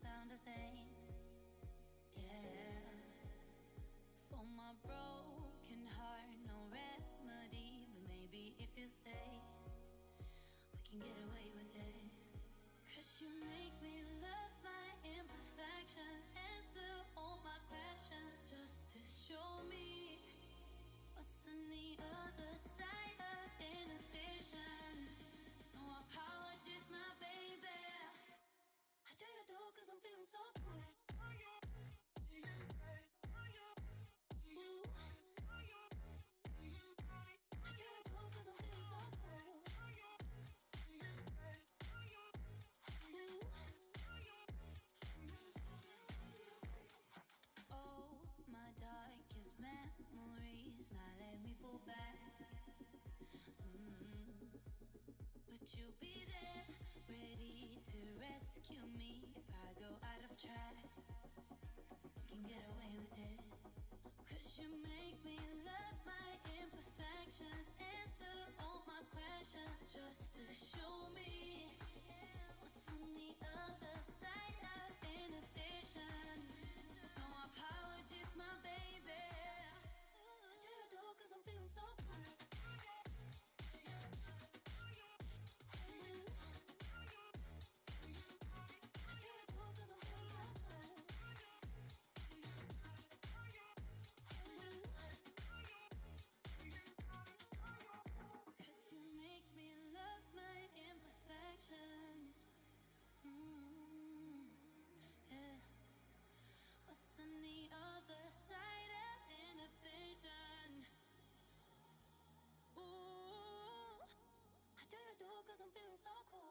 sound the same. Yeah. For my broken heart, no remedy. But maybe if you stay, we can get away with it. 'Cause you make me love my imperfections, answer all my questions, just to show me what's on the other side of inhibition. No apologies, my baby. I do you do 'cause I'm feeling so good. Darkest memories now let me fall back. But you'll be there, ready to rescue me if I go out of track. You can get away with it. 'Cause you make me love my imperfections, answer all my questions, just to show me what's on the other side of inhibition. No apologies, my baby. I do you do 'cause I'm feeling so good. Yeah. What's on the other side of inhibition? Ooh, I do you do 'cause I'm feeling so cool.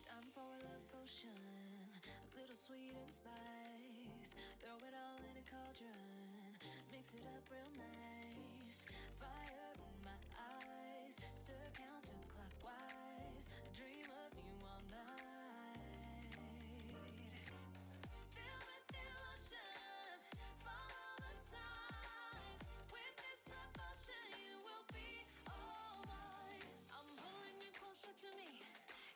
Time for a love potion, a little sweet and spice. Throw it all in a cauldron, mix it up real nice. Fire in my eyes, stir counterclockwise. I dream of you all night. Filled with devotion, follow the signs. With this devotion, you will be all mine. I'm pulling you closer to me.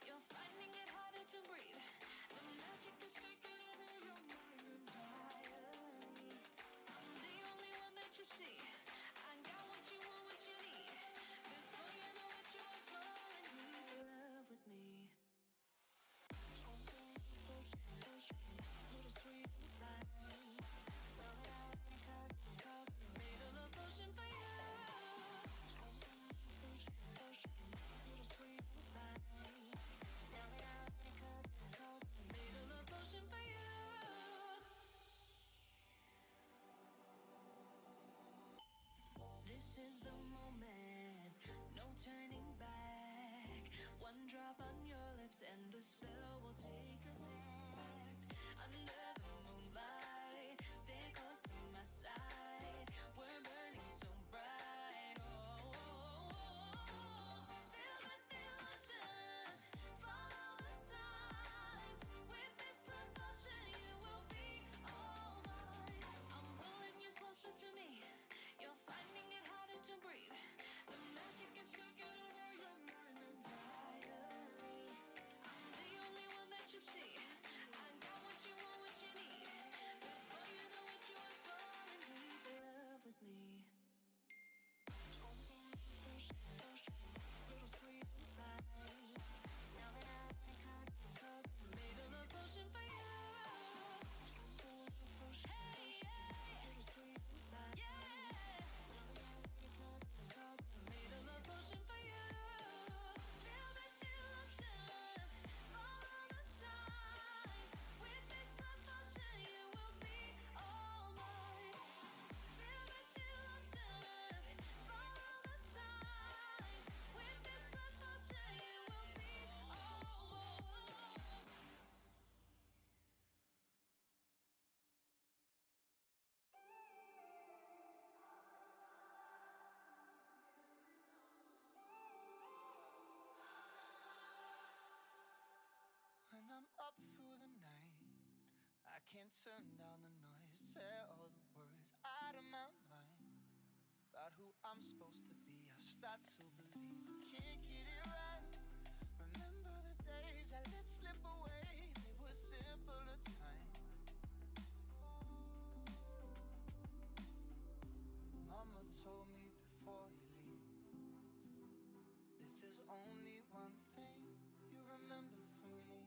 You're finding it harder to breathe. The magic is taking over your mind entirely. I'm the only one that you see. I got what you want, what you need. Before you know it, you are falling deep in love with me. Little sweet and spice. Made a love potion for you. Little sweet and spice. Made a love potion for you. This is the moment, no turning back. One drop on your lips and the spell will take effect. Under the moonlight, stay close to my side. We're burning so bright. Filled with devotion, follow the signs. With this devotion, you will be all mine. I'm pulling you closer to me. You're finding it harder to breathe. The magic is taking over your mind entirely. I'm the only one that you see. I got what you want, what you need. Before you know it, you are falling deep in love with me. Little sweet and spice. Made a love potion for you. Hey, yeah. Little sweet and spice. Yeah. Made a love potion for you. Filled with devotion, follow the signs. With this love potion, you will be all mine. Filled with devotion, follow the signs. With this love potion, you will be all mine. When I'm up through the night, I can't turn down the noise. say all the words out of my mind about who I'm supposed to be. I start to believe I can't get it right. Remember the days I let slip away, they were simpler times. Mama told me before you leave, if there's only one thing you remember from me,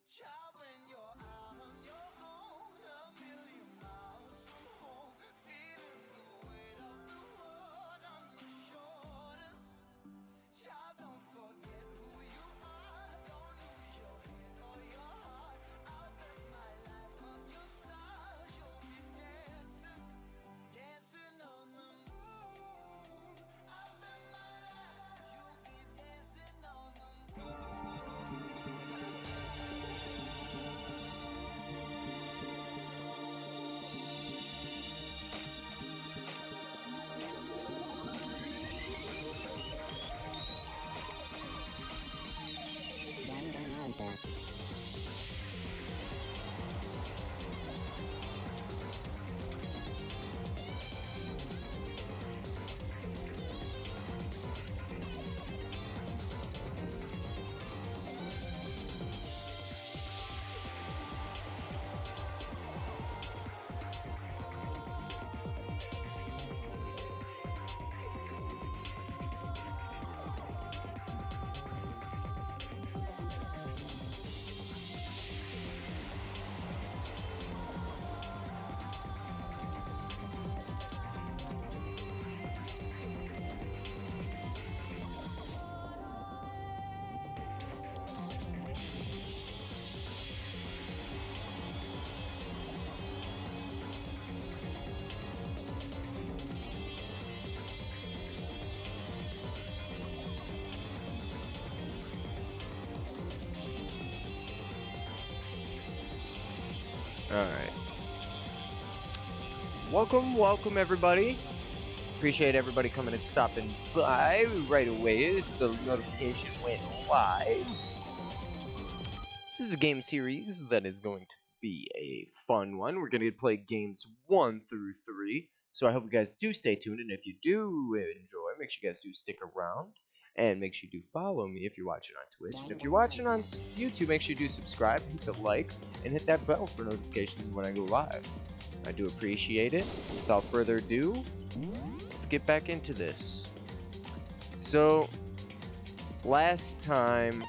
child, when you're out on your own, a million miles from home, feeling the weight of the world on your shoulders, child, don't forget who you are, don't lose your head or your heart. I'll bet my life on your stars, you'll be dancing, dancing on the moon. I'll bet my life you'll be dancing on the moon. Danganronpa. Alright. Welcome everybody. Appreciate everybody coming and stopping by right away as the notification went live. This is a game series that is going to be a fun one. We're going to play games 1 through 3. So I hope you guys do stay tuned, and if you do enjoy, make sure you guys do stick around. And make sure you do follow me if you're watching on Twitch. And if you're watching on YouTube, make sure you do subscribe, hit the like, and hit that bell for notifications when I go live. I do appreciate it. Without further ado, let's get back into this. So, last time,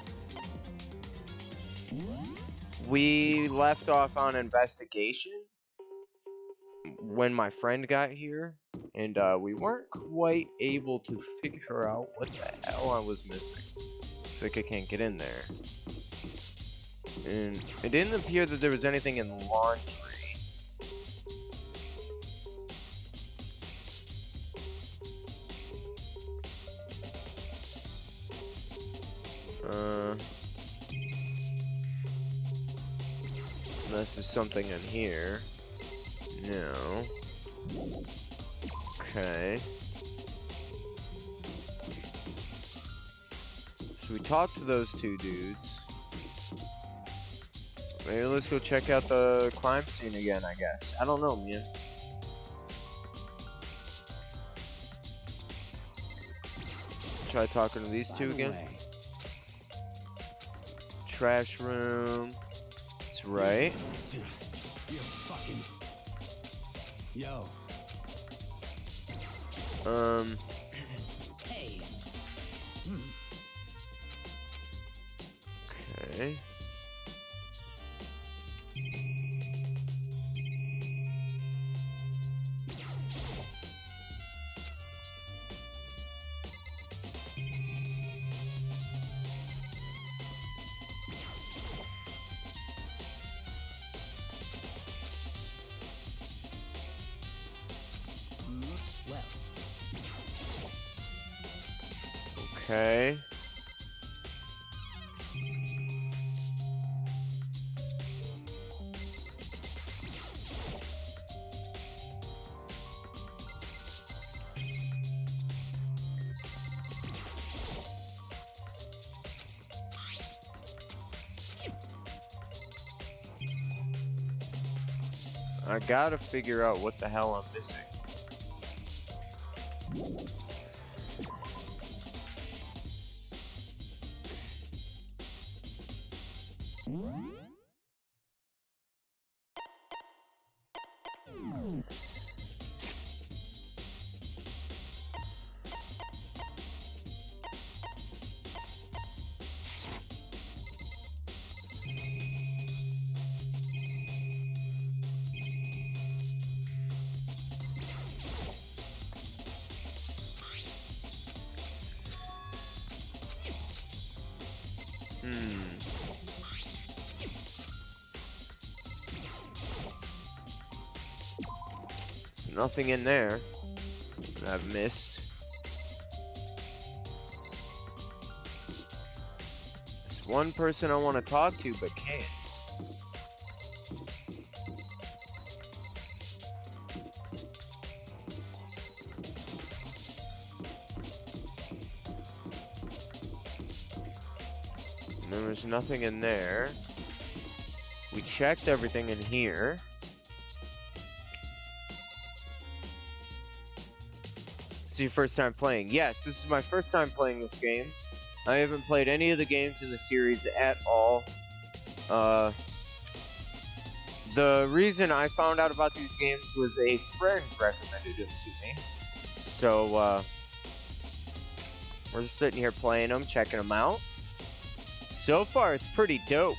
we left off on investigation when my friend got here. And we weren't quite able to figure out what the hell I was missing. Looks like I can't get in there. And it didn't appear that there was anything in the laundry. Unless there's something in here. No. Okay. So we talked to those two dudes. Maybe let's go check out the crime scene again, I guess. I don't know, man. Try talking to these two again. Trash room. That's right. Yo. Hey. Okay. Well. Okay. I gotta figure out what the hell I'm missing. There's nothing in there that I've missed. There's one person I want to talk to but can't. And then there's nothing in there. We checked everything in here. This is your first time playing? Yes, this is my first time playing this game. I haven't played any of the games in the series at all. The reason I found out about these games was a friend recommended them to me. So, we're just sitting here playing them, checking them out. So far, it's pretty dope.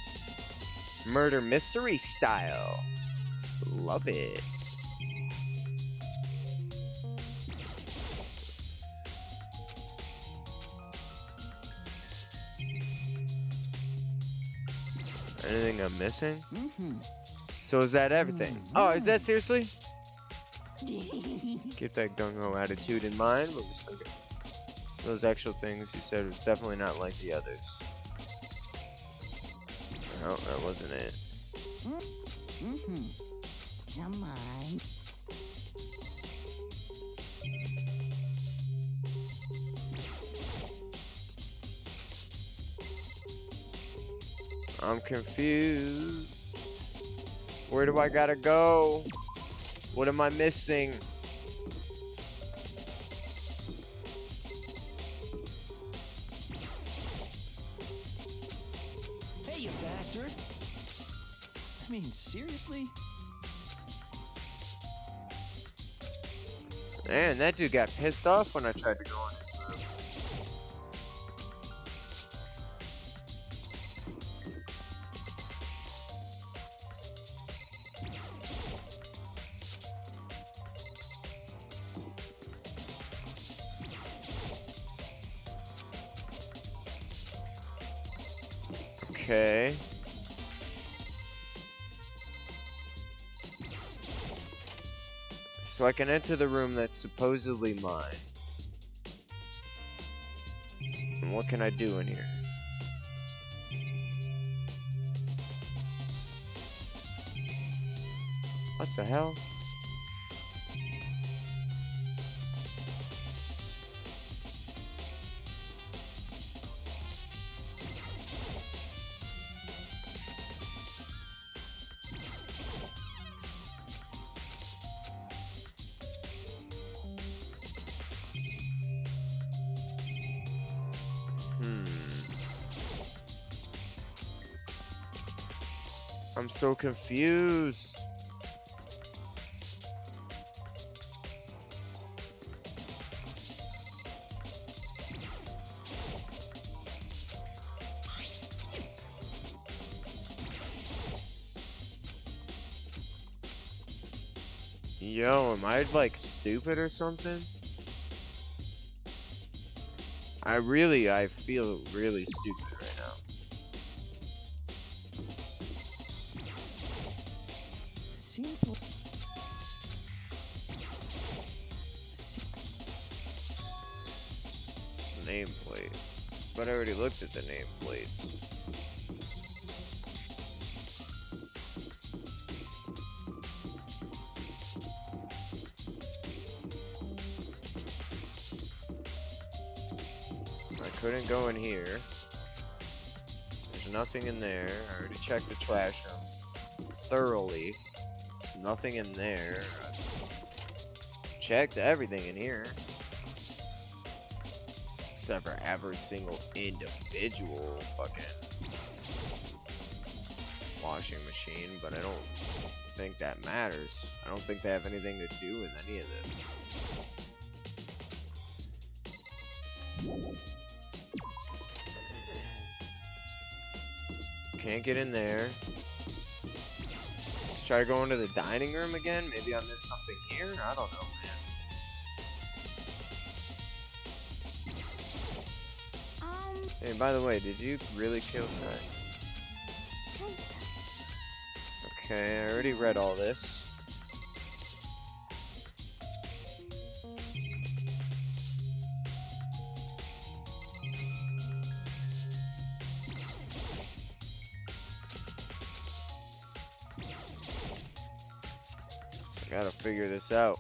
Murder mystery style. Love it. Anything I'm missing? So is that everything? Oh, is that seriously? Keep that gung-ho attitude in mind. But just thinking, those actual things you said was definitely not like the others. No, that wasn't it. Come on. I'm confused. Where do I gotta go? What am I missing? Hey, you bastard! I mean, seriously? Man, that dude got pissed off when I tried to go on his room. Okay. So I can enter the room that's supposedly mine. And what can I do in here? What the hell? I'm so confused. Yo, am I like stupid or something? I feel really stupid right now. Seems like... Nameplate. But I already looked at the nameplates. I couldn't go in here. There's nothing in there. I already checked the trash room thoroughly. There's nothing in there. Checked everything in here. Except for every single individual fucking washing machine, but I don't think that matters. I don't think they have anything to do with any of this. Can't get in there. Let's try going to the dining room again. Maybe I missed something here. I don't know, man. Hey, by the way, did you really kill Sai? Okay, I already read all this. I gotta figure this out.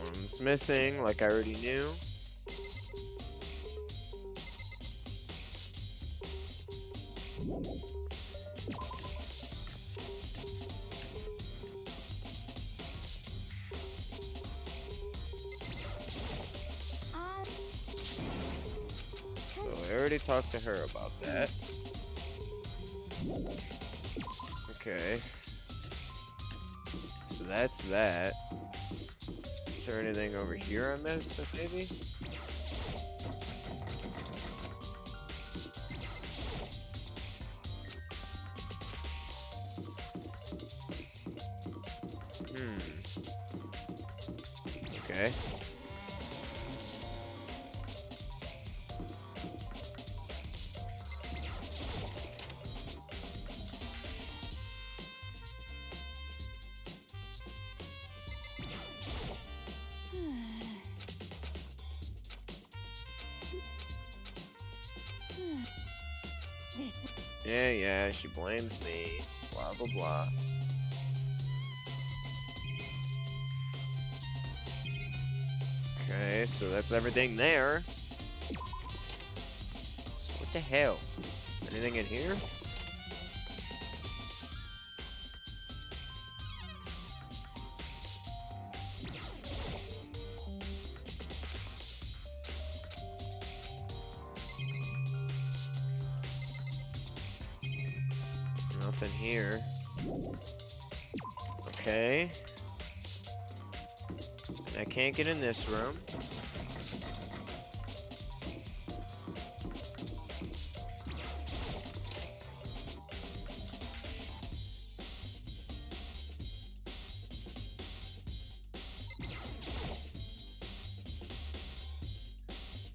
One's missing, like I already knew. I already talked to her about that. Okay. So that's that. Is there anything over here I missed, maybe? Okay. Yeah, she blames me. Blah, blah, blah. Okay, so that's everything there. So what the hell? Anything in here? Nothing here. Okay. And I can't get in this room.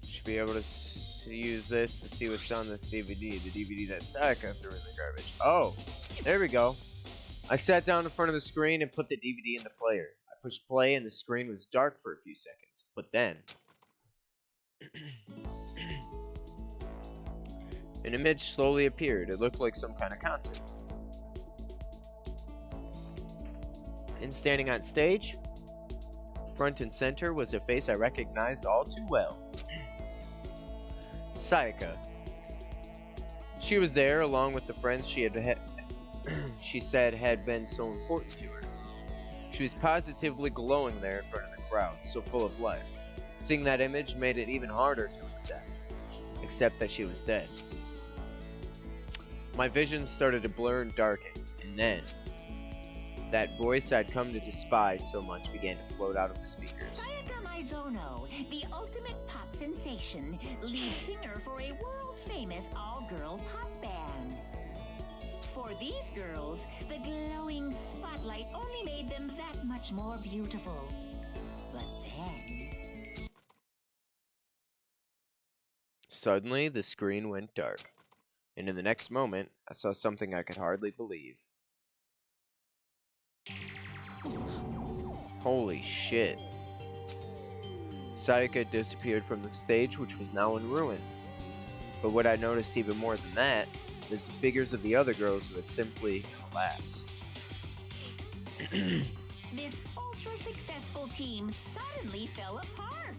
Should be able to use this to see what's on this DVD. The DVD that Sayaka threw in the garbage. Oh, there we go. I sat down in front of the screen and put the DVD in the player. I pushed play and the screen was dark for a few seconds. But then an image slowly appeared. It looked like some kind of concert. And standing on stage, front and center, was a face I recognized all too well. Sayaka. She was there along with the friends she said had been so important to her. She was positively glowing there in front of the crowd, so full of life. Seeing that image made it even harder to accept that she was dead. My vision started to blur and darken, and then that voice I'd come to despise so much began to float out of the speakers. Sayaka Maizono, the ultimate pop sensation, lead singer for a world-famous all-girl pop band. For these girls, the glowing spotlight only made them that much more beautiful. But then... Suddenly, the screen went dark, and in the next moment, I saw something I could hardly believe. Holy shit. Sayaka disappeared from the stage, which was now in ruins. But what I noticed even more than that was the figures of the other girls who had simply collapsed. This ultra-successful team suddenly fell apart.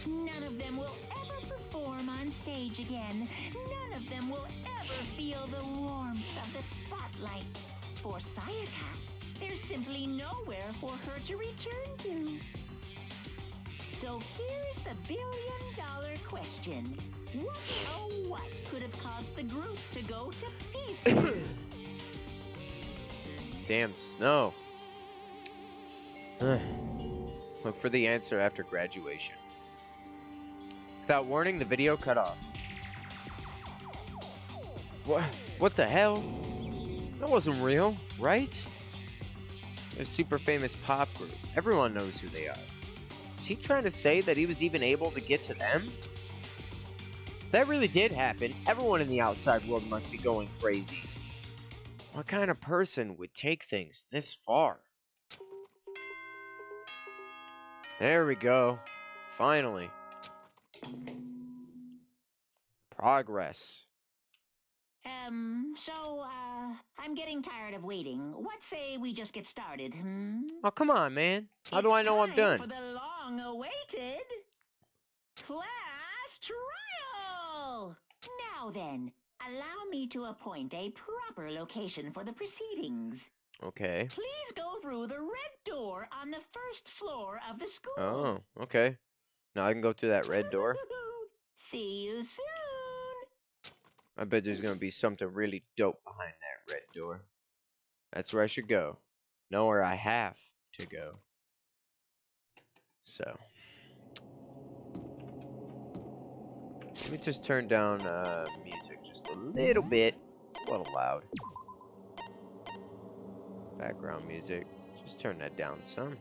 None of them will ever perform on stage again. None of them will ever feel the warmth of the spotlight. For Sayaka, there's simply nowhere for her to return to. So here's the billion-dollar question. What, oh what, could have caused the group to go to pieces? Damn snow. Look for the answer after graduation. Without warning, the video cut off. What the hell? That wasn't real, right? They're a super famous pop group. Everyone knows who they are. Is he trying to say that he was even able to get to them? If that really did happen, everyone in the outside world must be going crazy. What kind of person would take things this far? There we go. Finally. Progress. I'm getting tired of waiting. What say we just get started, hmm? Oh, come on, man. How do I know I'm done? For the long-awaited class trial! Now then, allow me to appoint a proper location for the proceedings. Okay. Please go through the red door on the first floor of the school. Oh, okay. Now I can go through that red door. See you soon. I bet there's gonna be something really dope behind that red door. That's where I should go. Know where I have to go. So. Let me just turn down music just a little bit. It's a little loud. Background music. Just turn that down some.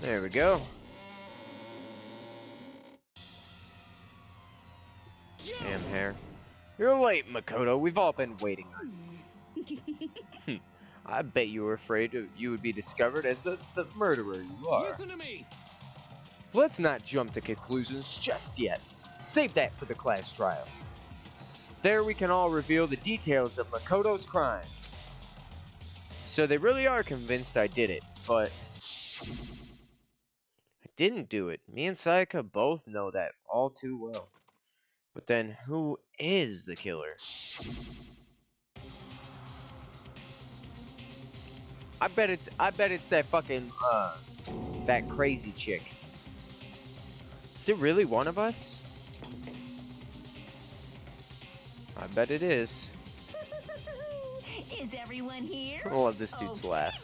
There we go. Damn hair. You're late, Makoto. We've all been waiting on you. I bet you were afraid you would be discovered as the murderer you are. Listen to me. Let's not jump to conclusions just yet. Save that for the class trial. There we can all reveal the details of Makoto's crime. So they really are convinced I did it, but I didn't do it. Me and Sayaka both know that all too well. But then, who is the killer? I bet it's that fucking that crazy chick. Is it really one of us? I bet it is. Is everyone here? I love this dude's laugh.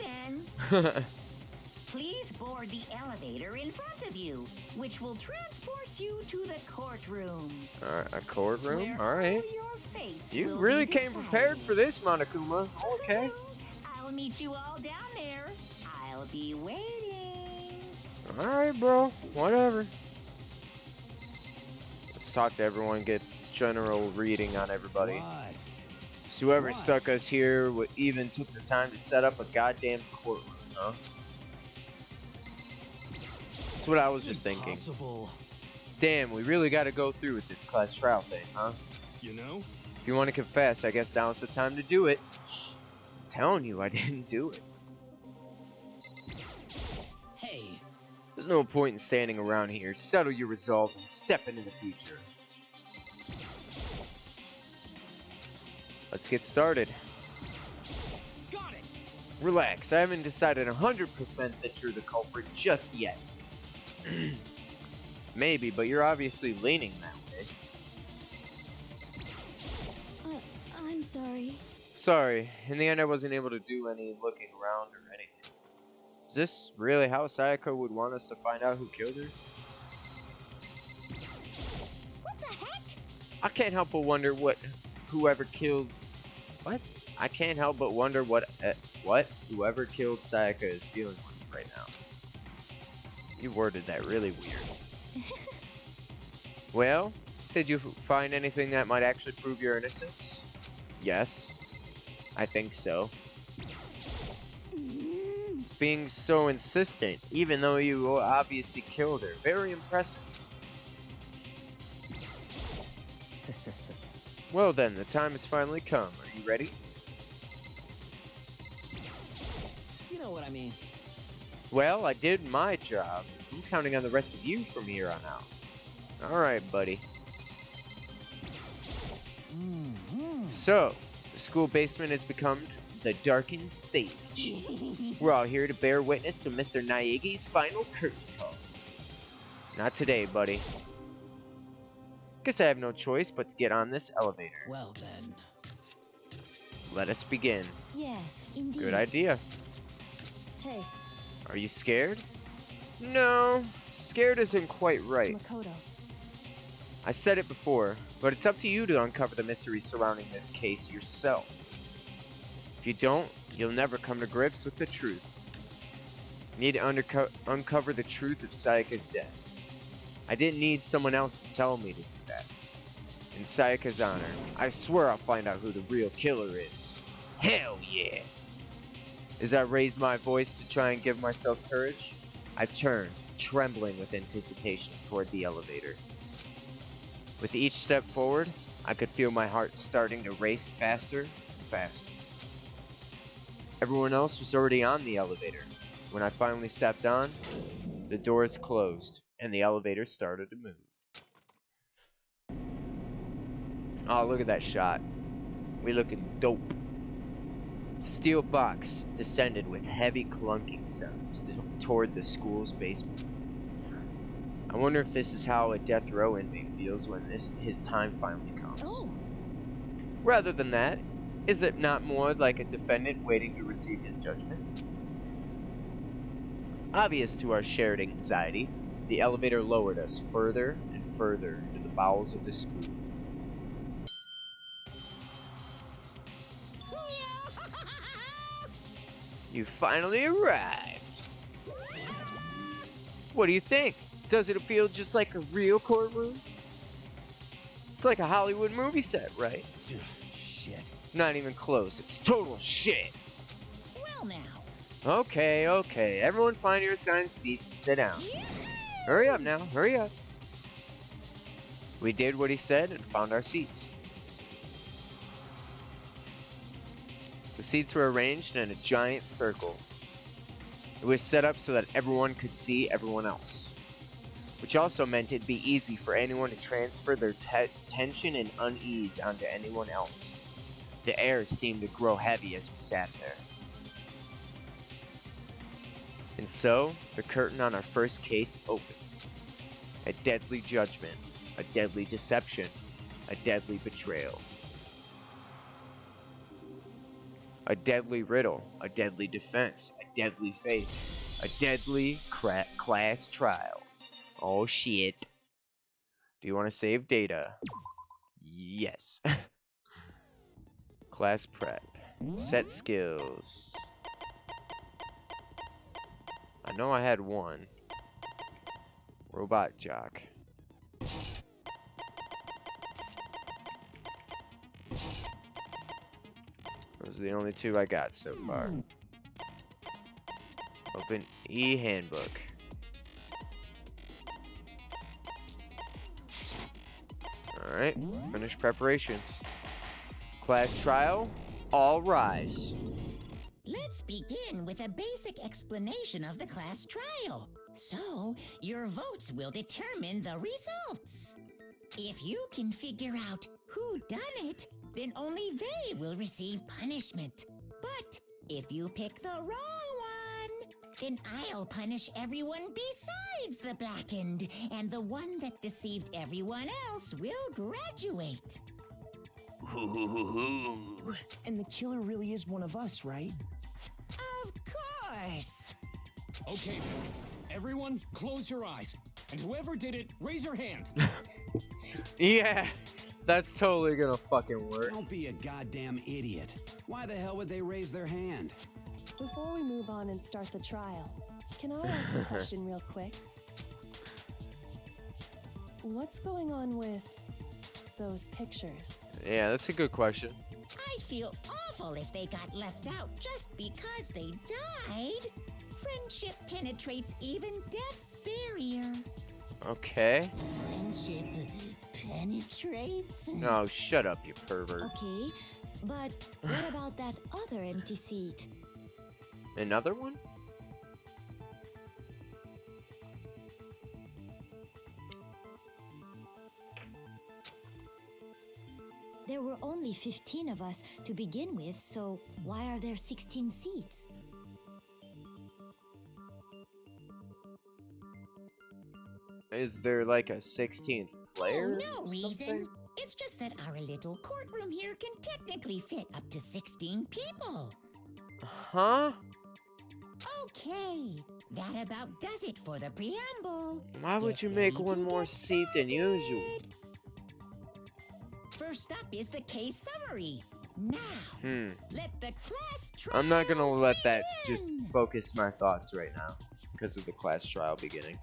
Then. Please board the elevator in front of you, which will transport you to the courtroom. A courtroom? Alright. You will really be came prepared for this, Monokuma. Okay. I'll meet you all down there. I'll be waiting. Alright, bro. Whatever. Let's talk to everyone, get general reading on everybody. What? So whoever What? stuck us here even took the time to set up a goddamn courtroom, huh? That's what I was just thinking. Impossible. Damn, we really gotta go through with this class trial thing, huh? You know? If you want to confess, I guess now's the time to do it. I'm telling you, I didn't do it. Hey. There's no point in standing around here. Settle your resolve and step into the future. Let's get started. Got it. Relax, I haven't decided 100% that you're the culprit just yet. Maybe, but you're obviously leaning that way. I'm sorry. Sorry, in the end I wasn't able to do any looking around or anything. Is this really how Sayaka would want us to find out who killed her? What the heck? I can't help but wonder whoever killed whoever killed Sayaka is feeling right now. You worded that really weird. Well, did you find anything that might actually prove your innocence? Yes, I think so. Being so insistent, even though you obviously killed her. Very impressive. Well then, the time has finally come. Are you ready? You know what I mean. Well, I did my job. I'm counting on the rest of you from here on out. Alright, buddy. So, the school basement has become the darkened stage. We're all here to bear witness to Mr. Naegi's final curtain call. Not today, buddy. Guess I have no choice but to get on this elevator. Well then. Let us begin. Yes, indeed. Good idea. Hey, Are you scared? No, scared isn't quite right. Makoto. I said it before, but it's up to you to uncover the mystery surrounding this case yourself. If you don't, you'll never come to grips with the truth. You need to uncover the truth of Sayaka's death. I didn't need someone else to tell me to do that. In Sayaka's honor, I swear I'll find out who the real killer is. Hell yeah! As I raised my voice to try and give myself courage, I turned, trembling with anticipation, toward the elevator. With each step forward, I could feel my heart starting to race faster and faster. Everyone else was already on the elevator. When I finally stepped on, the doors closed, and the elevator started to move. Oh, look at that shot. We looking dope. The steel box descended with heavy clunking sounds toward the school's basement. I wonder if this is how a death row inmate feels when his time finally comes. Oh, Rather than that, is it not more like a defendant waiting to receive his judgment? Obvious to our shared anxiety, the elevator lowered us further and further into the bowels of the school. You finally arrived. What do you think? Does it feel just like a real courtroom? It's like a Hollywood movie set, right? Shit. Not even close. It's total shit. Well now. Okay. Everyone find your assigned seats and sit down. Hurry up now. Hurry up. We did what he said and found our seats. The seats were arranged in a giant circle. It was set up so that everyone could see everyone else, which also meant it'd be easy for anyone to transfer their tension and unease onto anyone else. The air seemed to grow heavy as we sat there. And so, the curtain on our first case opened. A deadly judgment, a deadly deception, a deadly betrayal. A deadly riddle, a deadly defense, a deadly faith, a deadly class trial. Oh shit. Do you want to save data? Yes. Class prep. Set skills. I know I had one. Robot jock. Those are the only two I got so far. Open e-handbook. Alright, finish preparations. Class trial, all rise. Let's begin with a basic explanation of the class trial. So, your votes will determine the results. If you can figure out who done it, then only they will receive punishment. But if you pick the wrong one, then I'll punish everyone besides the blackened, and the one that deceived everyone else will graduate. And the killer really is one of us, right? Of course. Okay, then. Everyone, close your eyes. And whoever did it, raise your hand. Yeah, that's totally gonna fucking work. Don't be a goddamn idiot. Why the hell would they raise their hand? before we move on and start the trial, can I ask a question real quick? What's going on with those pictures? Yeah, that's a good question. I'd feel awful if they got left out just because they died. Friendship penetrates even death's barrier. Okay. Friendship penetrates. Oh, shut up, you pervert. Okay, but what about that other empty seat? Another one? There were only 15 of us to begin with, so why are there 16 seats? Is there like a 16th player? Oh, no or reason. something? It's just that our little courtroom here can technically fit up to 16 people. Huh? Okay, that about does it for the preamble. Why would Get you make ready one to more get seat than usual? started. First up is the case summary. Now, let the class trial I'm not gonna let that just begin. focus my thoughts right now because of the class trial beginning.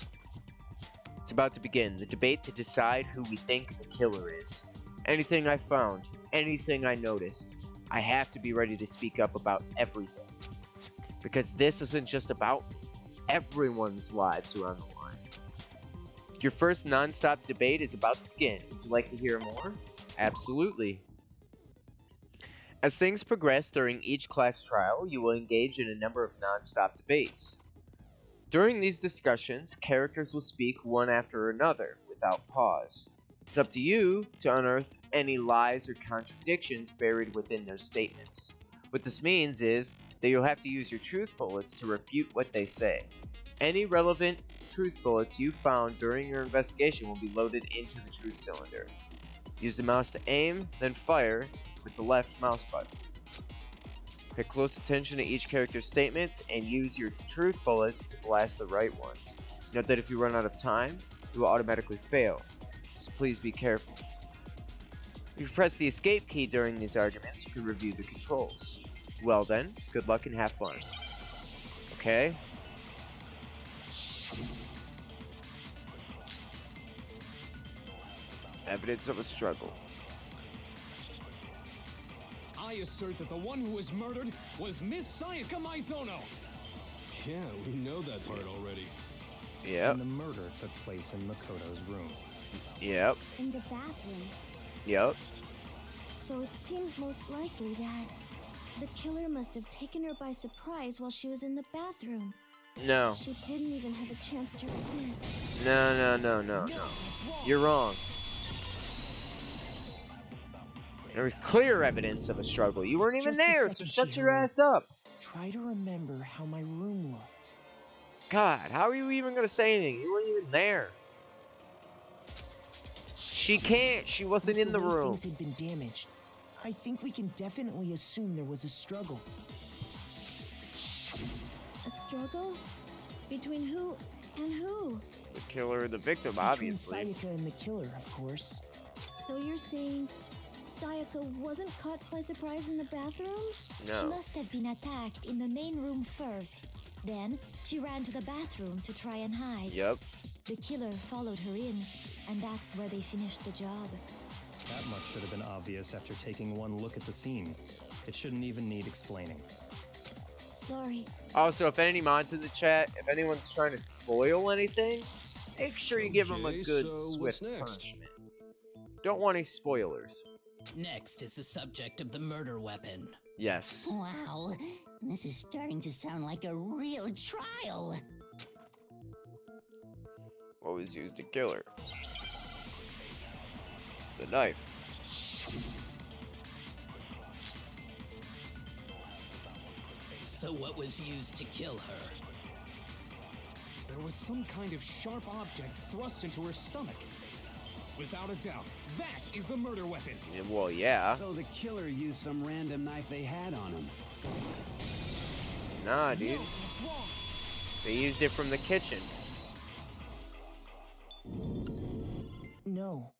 It's about to begin, the debate to decide who we think the killer is. Anything I found, anything I noticed, I have to be ready to speak up about everything. Because this isn't just about me. Everyone's lives are on the line. Your first non-stop debate is about to begin. Would you like to hear more? Absolutely. As things progress during each class trial, you will engage in a number of non-stop debates. During these discussions, characters will speak one after another, without pause. It's up to you to unearth any lies or contradictions buried within their statements. What this means is that you'll have to use your truth bullets to refute what they say. Any relevant truth bullets you found during your investigation will be loaded into the truth cylinder. Use the mouse to aim, then fire with the left mouse button. Pay close attention to each character's statement and use your truth bullets to blast the right ones. Note that if you run out of time, you will automatically fail, so please be careful. If you press the escape key during these arguments, you can review the controls. Well then, good luck and have fun. Okay? Evidence of a struggle. I assert that the one who was murdered was Miss Sayaka Maizono. Yeah, we know that part already. Yep. And the murder took place in Makoto's room. Yep. In the bathroom. Yep. So it seems most likely that the killer must have taken her by surprise while she was in the bathroom. No. She didn't even have a chance to resist. No. You're wrong. There was clear evidence of a struggle. You weren't even Just a there, so second, shut your Chihiro. ass up. Try to remember how my room looked. God, how are you even gonna say anything? You weren't even there. She can't. She wasn't in the way room. Things had been damaged. I think we can definitely assume there was a struggle. A struggle? Between who and who? The killer and the victim, Between obviously. Sayaka and the killer, of course. So you're saying Sayaka wasn't caught by surprise in the bathroom? She No. must have been attacked in the main room first. Then she ran to the bathroom to try and hide. Yep. The killer followed her in, and that's where they finished the job. That much should have been obvious after taking one look at the scene. It shouldn't even need explaining. Sorry. Also, if any mods in the chat, if anyone's trying to spoil anything, make sure you give them a Okay, good, so what's swift next? punishment. Don't want any spoilers. Next is the subject of the murder weapon. Yes. Wow, this is starting to sound like a real trial. What was used to kill her? The knife. So what was used to kill her? There was some kind of sharp object thrust into her stomach. Without a doubt, that is the murder weapon. Yeah, well, yeah. So the killer used some random knife they had on him. Nah, dude. No, that's wrong. They used it from the kitchen. No.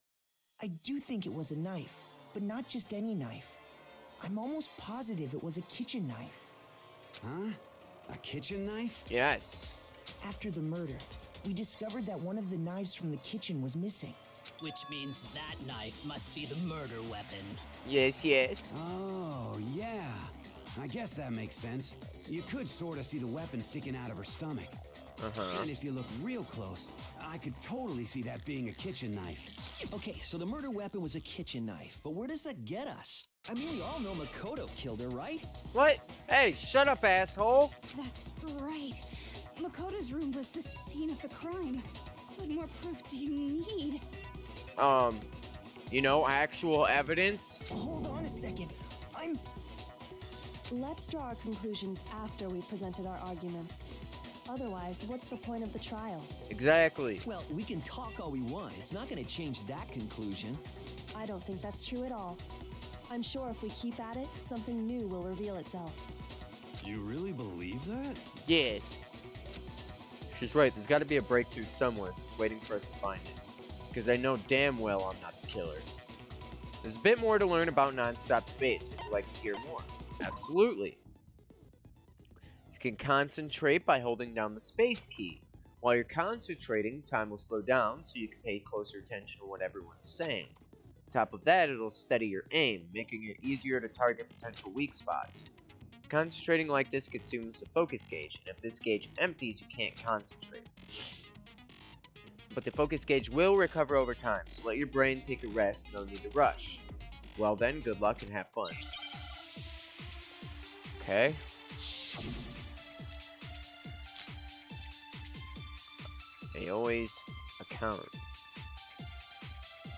I do think it was a knife, but not just any knife. I'm almost positive it was a kitchen knife. Huh? A kitchen knife? Yes. After the murder, we discovered that one of the knives from the kitchen was missing. Which means that knife must be the murder weapon. Yes, yes. Oh, yeah. I guess that makes sense. You could sort of see the weapon sticking out of her stomach. And if you look real close, I could totally see that being a kitchen knife. Okay, so the murder weapon was a kitchen knife, but where does that get us? I mean, we all know Makoto killed her, right? What? Hey, shut up, asshole! That's right. Makoto's room was the scene of the crime. What more proof do you need? You know, actual evidence? Hold on a second. Let's draw our conclusions after we've presented our arguments. Otherwise, what's the point of the trial? Exactly. Well, we can talk all we want. It's not going to change that conclusion. I don't think that's true at all. I'm sure if we keep at it, something new will reveal itself. You really believe that? Yes. She's right, there's gotta be a breakthrough somewhere, just waiting for us to find it. Because I know damn well I'm not the killer. There's a bit more to learn about non-stop debates. Would you like to hear more? Absolutely. You can concentrate by holding down the space key. While you're concentrating, time will slow down so you can pay closer attention to what everyone's saying. On top of that, it'll steady your aim, making it easier to target potential weak spots. Concentrating like this consumes the focus gauge, and if this gauge empties, you can't concentrate. But the focus gauge will recover over time, so let your brain take a rest, no need to rush. Well then, good luck and have fun. Okay. They always account.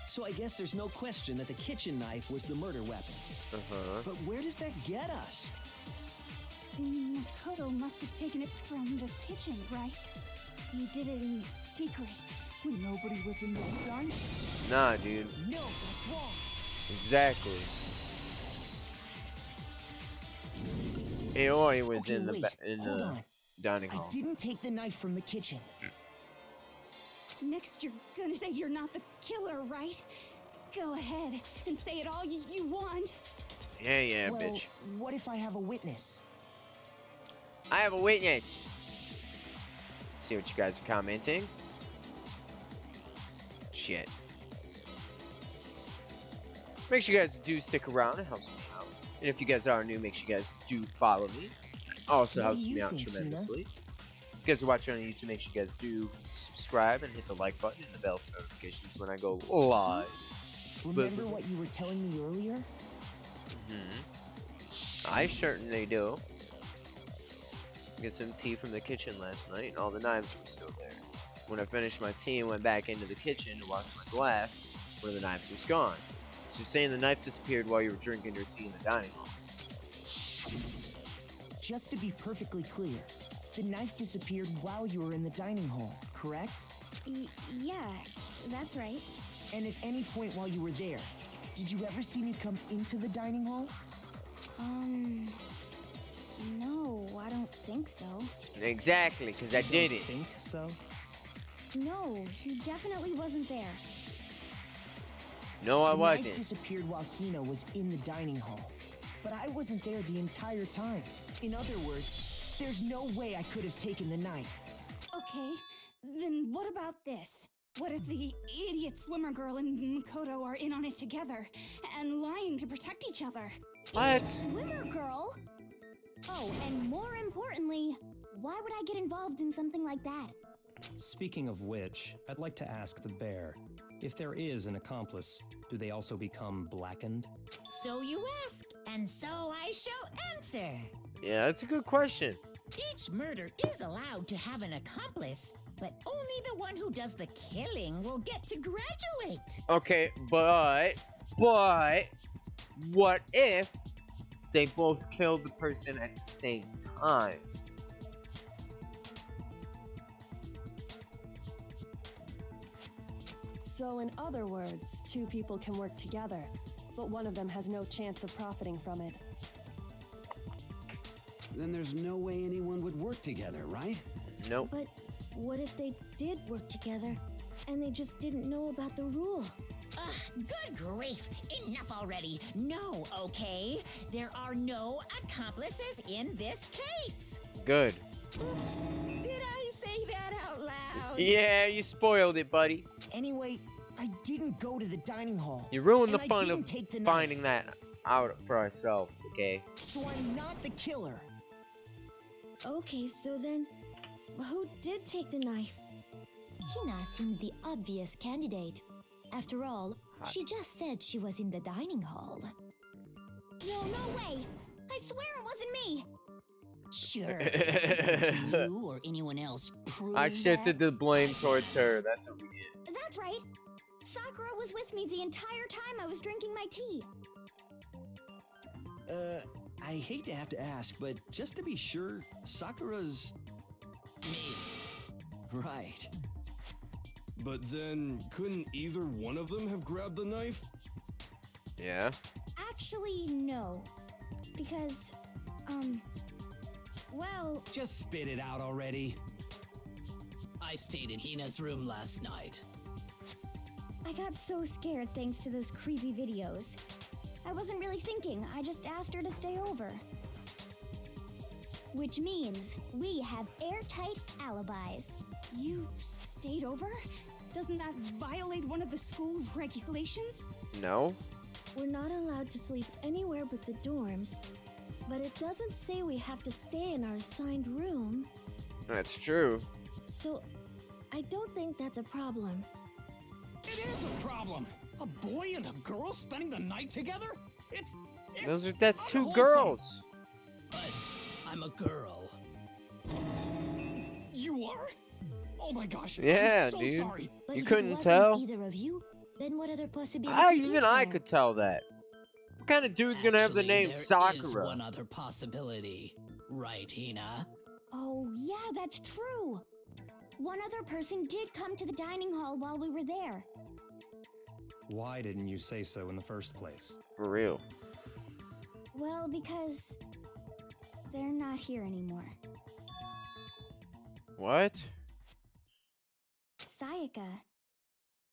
So I guess there's no question that the kitchen knife was the murder weapon. But where does that get us? Makoto must have taken it from the kitchen, right? He did it in secret when nobody was in the yard. Nah, dude. No, that's wrong. Exactly. Aoi was Okay, in the wait, hold on. dining hall. I didn't take the knife from the kitchen. Next, you're gonna say you're not the killer, right? Go ahead and say it all you want. Yeah, Well, bitch. what if I have a witness? I have a witness. See what you guys are commenting. Shit. Make sure you guys do stick around. It helps me out. And if you guys are new, make sure you guys do follow me. Also What helps do me you out think, tremendously. If you guys are watching on YouTube, make sure you guys do subscribe and hit the like button and the bell for notifications when I go live. Remember what you were telling me earlier? I certainly do. Get some tea from the kitchen last night, and all the knives were still there. When I finished my tea and went back into the kitchen to wash my glass, one of the knives was gone. So you're saying the knife disappeared while you were drinking your tea in the dining hall? Just to be perfectly clear, the knife disappeared while you were in the dining hall, correct? Yeah, that's right. And at any point while you were there, did you ever see me come into the dining hall? No, I don't think so. Exactly, because I did it. Think so? No, he definitely wasn't there. No, I The wasn't. knife disappeared while Hina was in the dining hall, but I wasn't there the entire time. In other words, there's no way I could have taken the knife. Okay, then what about this? What if the idiot swimmer girl and Makoto are in on it together and lying to protect each other? What? Swimmer girl? Oh, and more importantly, why would I get involved in something like that? Speaking of which, I'd like to ask the bear, if there is an accomplice, do they also become blackened? So you ask, and so I shall answer. Yeah, that's a good question. Each murder is allowed to have an accomplice, but only the one who does the killing will get to graduate. Okay, but, what if they both killed the person at the same time? So in other words, two people can work together, but one of them has no chance of profiting from it. Then there's no way anyone would work together, right? Nope. But what if they did work together and they just didn't know about the rule? Good grief! Enough already! No, okay? There are no accomplices in this case! Good. Oops, did I say that out loud? Yeah, you spoiled it, buddy. Anyway, I didn't go to the dining hall. You ruined the and I fun didn't of take the finding knife. that out for ourselves, okay? So I'm not the killer. Okay, so then, who did take the knife? Hina seems the obvious candidate. After all, she just said she was in the dining hall. No, no way! I swear it wasn't me! Sure. Can you or anyone else prove I shifted that? the blame towards her. That's what we did. That's right. Sakura was with me the entire time I was drinking my tea. I hate to have to ask, but just to be sure, Sakura's... Me. Right. But then, couldn't either one of them have grabbed the knife? Yeah. Actually, no. Because, well... Just spit it out already. I stayed in Hina's room last night. I got so scared thanks to those creepy videos. I wasn't really thinking, I just asked her to stay over. Which means we have airtight alibis. You stayed over? Doesn't that violate one of the school regulations? No. We're not allowed to sleep anywhere but the dorms. But it doesn't say we have to stay in our assigned room. That's true. So, I don't think that's a problem. It is a problem. A boy and a girl spending the night together? That's two unwholesome. girls. But I'm a girl. You are? Oh my gosh. Yeah, I'm so dude. sorry. But You if couldn't it wasn't tell? either of you, then what other possibility Even is I there? could tell that. What kind of dude's gonna have the Actually, name there is Sakura? one other possibility, right, Hina? Oh, yeah, that's true. One other person did come to the dining hall while we were there. Why didn't you say so in the first place? For real. Well, because they're not here anymore. What? Sayaka.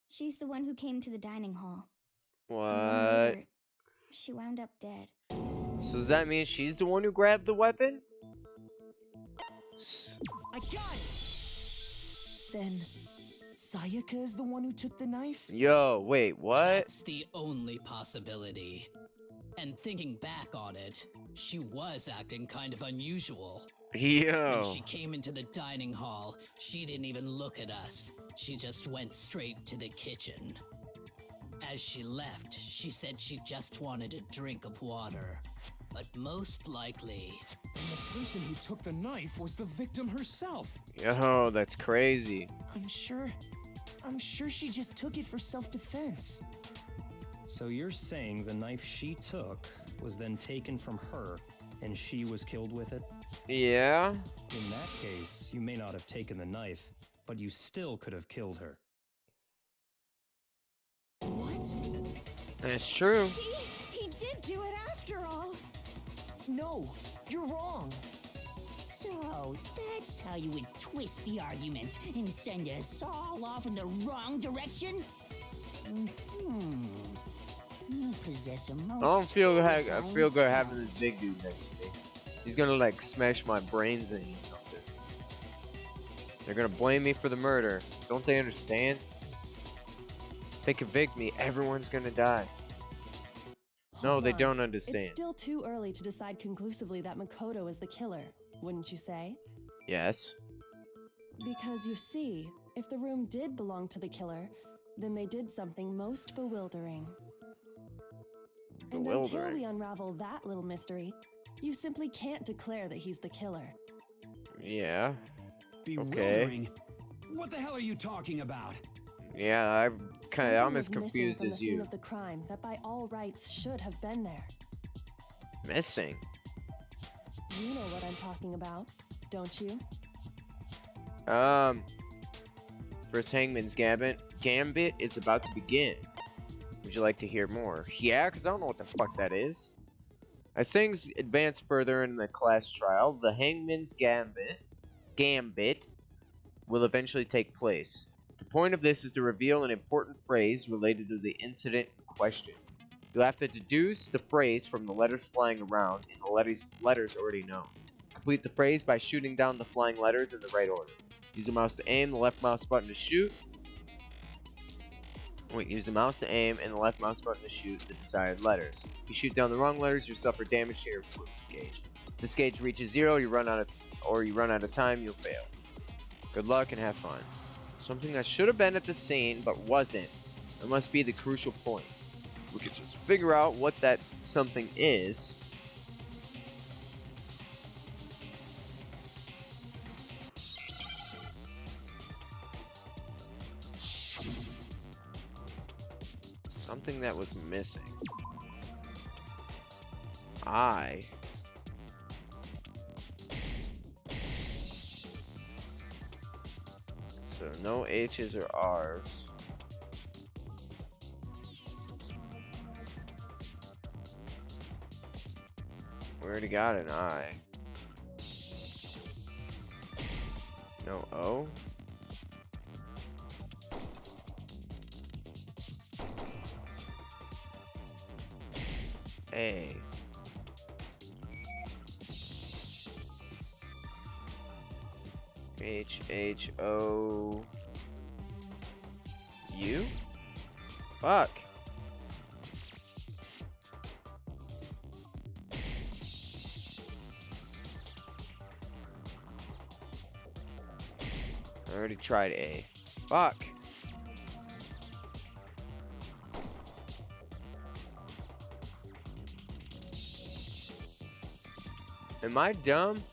She's the one who came to the dining hall. And then What? later, she wound up dead. So does that mean she's the one who grabbed the weapon? I got it! Then, Sayaka is the one who took the knife? Yo, wait, what? That's the only possibility. And thinking back on it, she was acting kind of unusual. Yo. When she came into the dining hall, she didn't even look at us. She just went straight to the kitchen. As she left, she said she just wanted a drink of water. But most likely... And the person who took the knife was the victim herself. Yo, that's crazy. I'm sure she just took it for self-defense. So you're saying the knife she took was then taken from her, and she was killed with it? Yeah? In that case, you may not have taken the knife, but you still could have killed her. What? That's true. See? He did do it after all. No, you're wrong. So, that's how you would twist the argument and send us all off in the wrong direction? You possess a most I don't feel I terrifying feel good having talent. this big dude next to me. He's gonna like smash my brains in or something. They're gonna blame me for the murder. Don't they understand? If they convict me, everyone's gonna die. No, Hold they on. don't understand. It's still too early to decide conclusively that Makoto is the killer, wouldn't you say? Yes. Because you see, if the room did belong to the killer, then they did something most bewildering. And until Bewildering. we unravel that little mystery, you simply can't declare that he's the killer. Yeah. Bewildering? What the hell are you talking about? Yeah, I'm Something as was missing confused from as the scene you. of the crime that by all rights should have been there. Missing. You know what I'm talking about, don't you? First Hangman's Gambit is about to begin. Would you like to hear more? Yeah, because I don't know what the fuck that is. As things advance further in the class trial, the Hangman's Gambit will eventually take place. The point of this is to reveal an important phrase related to the incident in question. You'll have to deduce the phrase from the letters flying around in the letters already known. Complete the phrase by shooting down the flying letters in the right order. Use the mouse to aim, the left mouse button to shoot. Use the mouse to aim and the left mouse button to shoot the desired letters. If you shoot down the wrong letters, you suffer damage to your performance gauge. If this gauge reaches 0, you run out of time, you'll fail. Good luck and have fun. Something that should have been at the scene but wasn't. It must be the crucial point. We could just figure out what that something is. Something that was missing. So no H's or R's. We already got an I. No O. A. H O U? Fuck. I already tried A. Fuck. Am I dumb?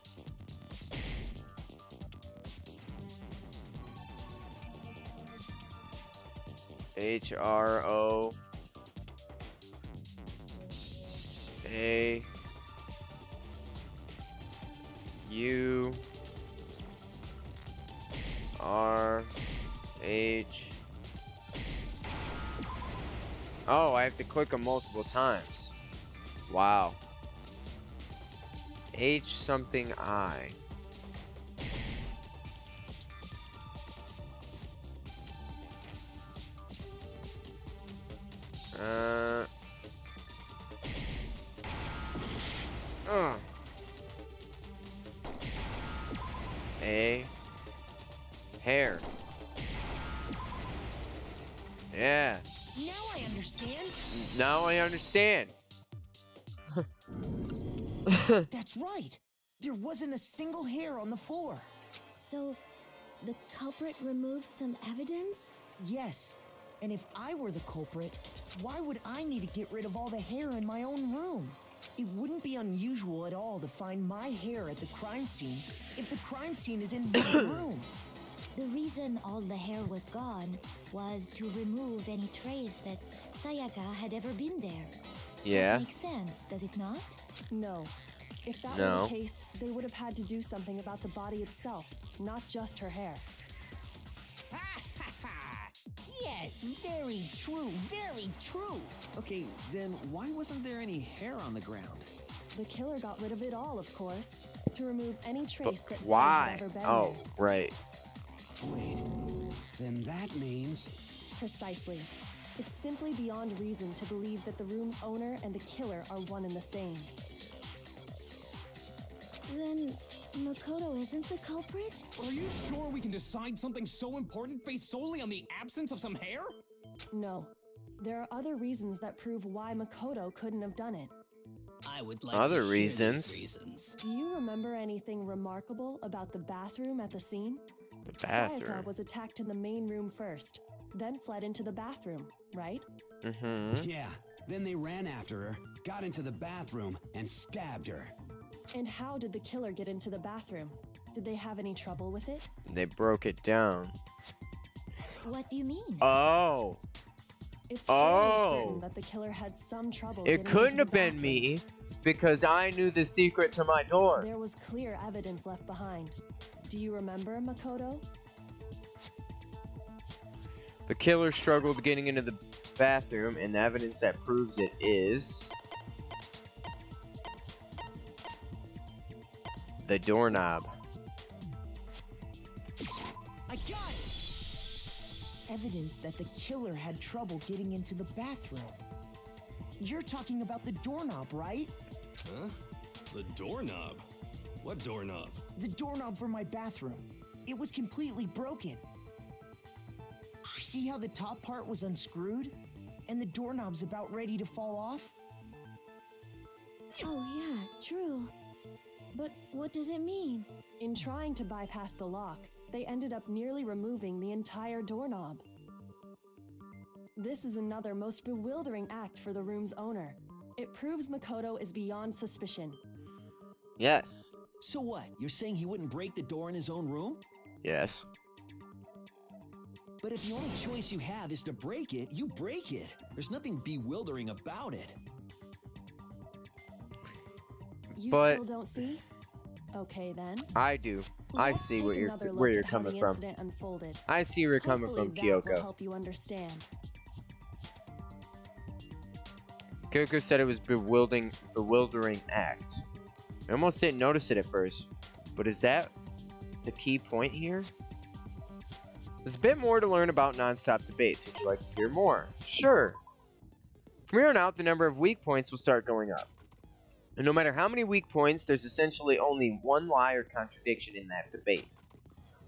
HRO A U R H. Oh, I have to click them multiple times. Wow. H something I. A. Hair. Yeah. Now I understand. Now I understand. That's right. There wasn't a single hair on the floor. So, the culprit removed some evidence? Yes. And if I were the culprit, why would I need to get rid of all the hair in my own room? It wouldn't be unusual at all to find my hair at the crime scene if the crime scene is in my room. The reason all the hair was gone was to remove any trace that Sayaka had ever been there. Yeah. That makes sense, does it not? No. If that were the case, they would have had to do something about the body itself, not just her hair. Yes, very true, very true. Okay, then why wasn't there any hair on the ground? The killer got rid of it all, of course, to remove any trace that why? had ever been Oh, there. right. Wait, then that means... Precisely. It's simply beyond reason to believe that the room's owner and the killer are one and the same. Then Makoto isn't the culprit? Are you sure we can decide something so important based solely on the absence of some hair? No. There are other reasons that prove why Makoto couldn't have done it. I would like Other to hear reasons. these reasons. Do you remember anything remarkable about the bathroom at the scene? The bathroom. Sayaka was attacked in the main room first, then fled into the bathroom, right? Mm-hmm. Yeah, then they ran after her, got into the bathroom, and stabbed her. And how did the killer get into the bathroom? Did they have any trouble with it? They broke it down. What do you mean? Oh. It's fairly certain that the killer had some trouble It getting couldn't into have the been bathroom. me because I knew the secret to my door. There was clear evidence left behind. Do you remember, Makoto? The killer struggled getting into the bathroom, and the evidence that proves it is... the doorknob. I got it! Evidence that the killer had trouble getting into the bathroom. You're talking about the doorknob, right? Huh? The doorknob? What doorknob? The doorknob for my bathroom. It was completely broken. See how the top part was unscrewed? And the doorknob's about ready to fall off? Oh yeah, true. But what does it mean? In trying to bypass the lock, they ended up nearly removing the entire doorknob. This is another most bewildering act for the room's owner. It proves Makoto is beyond suspicion. Yes. So what? You're saying he wouldn't break the door in his own room? Yes. But if the only choice you have is to break it, you break it. There's nothing bewildering about it. You But still don't see? Okay then. I do. I Let's see take where another you're look at how coming the from. incident unfolded. I see where you're coming Hopefully from, that will Kyoko. help you understand. Kyoko said it was bewildering act. I almost didn't notice it at first, but is that the key point here? There's a bit more to learn about non-stop debates. Would you like to hear more? Sure. From here on out, the number of weak points will start going up. And no matter how many weak points, there's essentially only one lie or contradiction in that debate.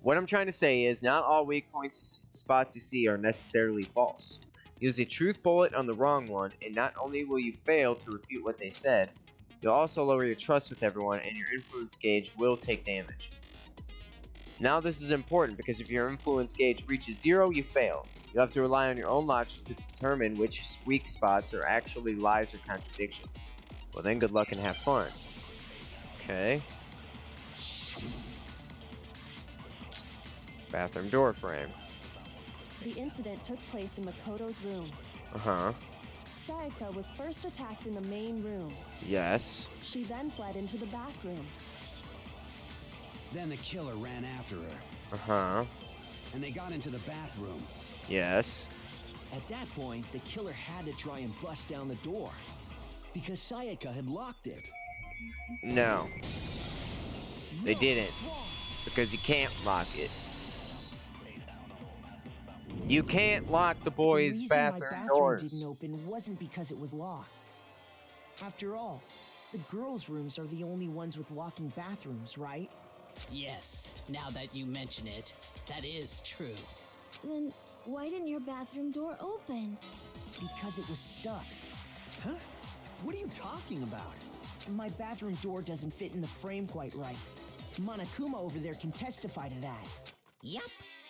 What I'm trying to say is, not all weak points spots you see are necessarily false. Use a truth bullet on the wrong one, and not only will you fail to refute what they said, you'll also lower your trust with everyone, and your influence gauge will take damage. Now this is important, because if your influence gauge reaches 0, you fail. You have to rely on your own logic to determine which weak spots are actually lies or contradictions. Well then, good luck and have fun. Okay. Bathroom door frame. The incident took place in Makoto's room. Uh-huh. Sayaka was first attacked in the main room. Yes. She then fled into the bathroom. Then the killer ran after her. Uh-huh. And they got into the bathroom. Yes. At that point, the killer had to try and bust down the door, because Sayaka had locked it. No. They didn't. Because you can't lock it. You can't lock the boys' bathroom The reason my doors. bathroom didn't open wasn't because it was locked. After all, the girls' rooms are the only ones with walking bathrooms, right? Yes, now that you mention it, that is true. Then why didn't your bathroom door open? Because it was stuck. Huh? What are you talking about? My bathroom door doesn't fit in the frame quite right. Monokuma over there can testify to that. Yup,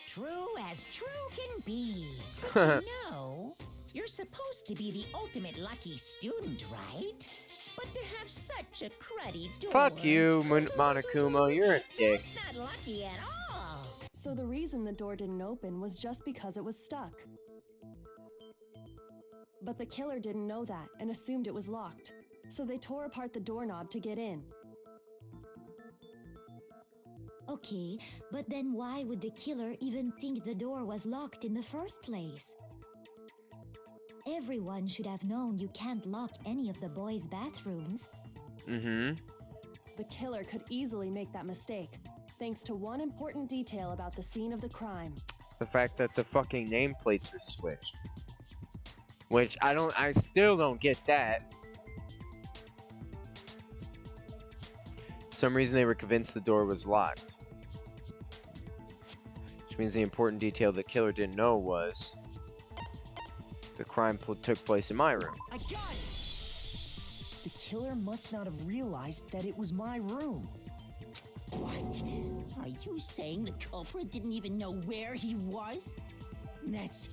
true as true can be. But you know, you're supposed to be the ultimate lucky student, right? But to have such a cruddy door... Fuck you, Monokuma. You're a dick. That's not lucky at all. So the reason the door didn't open was just because it was stuck. But the killer didn't know that and assumed it was locked. So they tore apart the doorknob to get in. Okay, but then why would the killer even think the door was locked in the first place? Everyone should have known you can't lock any of the boys' bathrooms. Mm-hmm. The killer could easily make that mistake, thanks to one important detail about the scene of the crime. The fact that the fucking nameplates are switched. Which, I still don't get that. For some reason they were convinced the door was locked. Which means the important detail the killer didn't know was the crime took place in my room. I got it! The killer must not have realized that it was my room. What? Are you saying the culprit didn't even know where he was? That's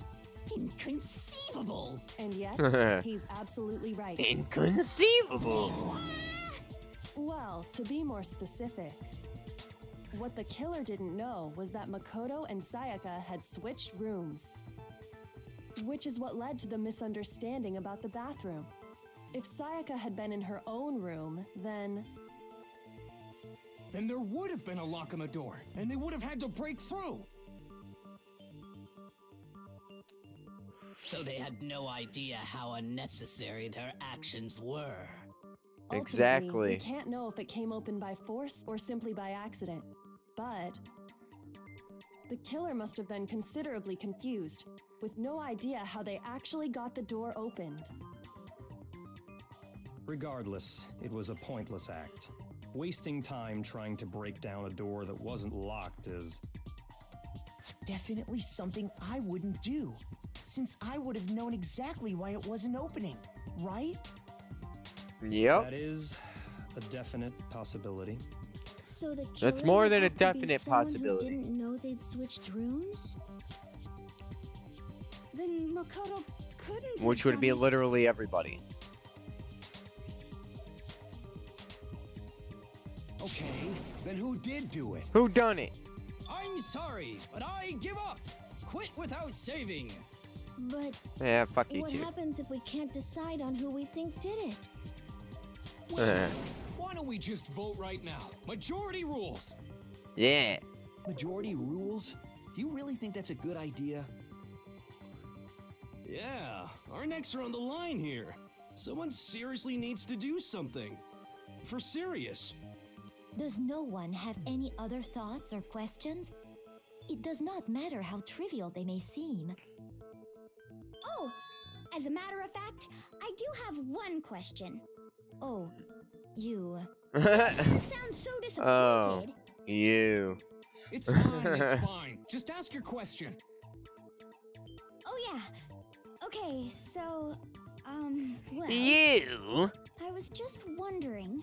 inconceivable. And yet, he's absolutely right. Inconceivable! Well, to be more specific, what the killer didn't know was that Makoto and Sayaka had switched rooms. Which is what led to the misunderstanding about the bathroom. If Sayaka had been in her own room, then there would have been a lock on the door, and they would have had to break through. So they had no idea how unnecessary their actions were. Exactly. Ultimately, we can't know if it came open by force or simply by accident. But the killer must have been considerably confused, with no idea how they actually got the door opened. Regardless, it was a pointless act. Wasting time trying to break down a door that wasn't locked is... Definitely something I wouldn't do, since I would have known exactly why it wasn't opening, right? Yep. That is a definite possibility. So the That's killer more would than a have to be definite someone possibility. Who didn't know they'd switched rooms? Then Makoto couldn't. Which would be literally everybody. Okay, then who did do it? Who done it? I'm sorry, but I give up. Quit without saving. But Yeah, fuck you what too. happens if we can't decide on who we think did it? Why don't we just vote right now? Majority rules. Yeah. Majority rules? Do you really think that's a good idea? Yeah, our necks are on the line here. Someone seriously needs to do something. For serious. Does no one have any other thoughts or questions? It does not matter how trivial they may seem. Oh, as a matter of fact, I do have one question. Oh, you. You sound so disappointed. Oh, you. It's fine, it's fine. Just ask your question. Oh yeah. Okay, so, well... You? I was just wondering,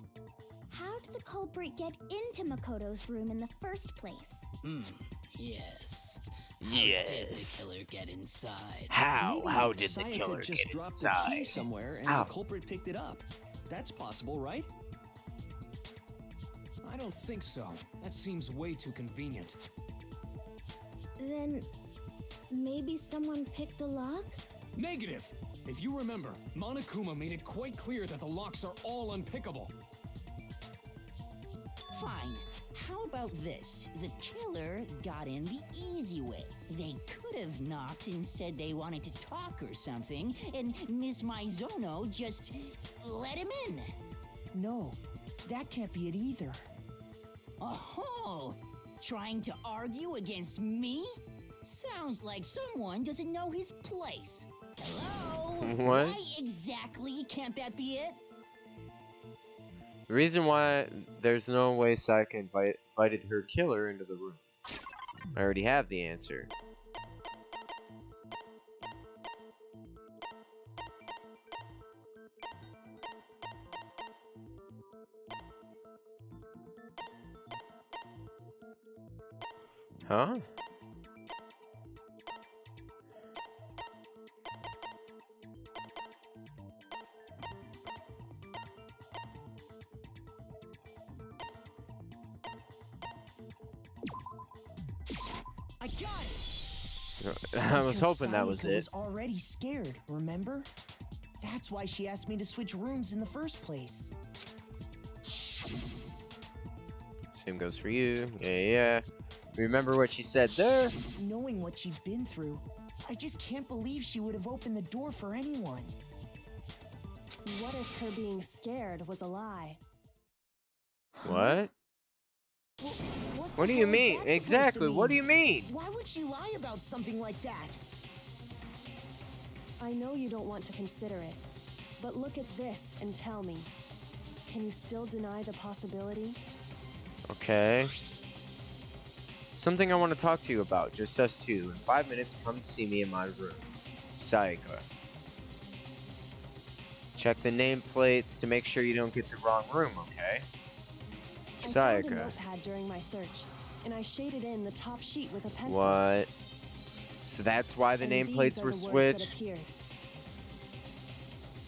how did the culprit get into Makoto's room in the first place? Yes. Yes. How did the killer get inside? How? Maybe How did the Sayaka killer just get dropped the key inside? somewhere and How? the culprit picked it up. That's possible, right? I don't think so. That seems way too convenient. Then, maybe someone picked the lock? Negative! If you remember, Monokuma made it quite clear that the locks are all unpickable. Fine. How about this? The killer got in the easy way. They could have knocked and said they wanted to talk or something, and Miss Maizono just let him in. No, that can't be it either. Oh, trying to argue against me? Sounds like someone doesn't know his place. Hello? What? Why exactly can't that be it? The reason why there's no way Sayaka invited her killer into the room. I already have the answer. Huh? I got it! I was Because hoping that was Sayaka it. was already scared, remember? That's why she asked me to switch rooms in the first place. Same goes for you. Yeah. Remember what she said there? Knowing what she'd been through, I just can't believe she would have opened the door for anyone. What if her being scared was a lie? What? What do the you hell is mean? that supposed to Exactly. What do mean? you mean? Why would she lie about something like that? I know you don't want to consider it, but look at this and tell me. Can you still deny the possibility? Okay. Something I want to talk to you about. Just us two. In 5 minutes, come see me in my room. Sayaka. Check the nameplates to make sure you don't get the wrong room, okay? I found a Sayaka. notepad during my search, and I shaded in the top sheet with a pencil. What? So that's why the And nameplates these are were the words that switched? appeared.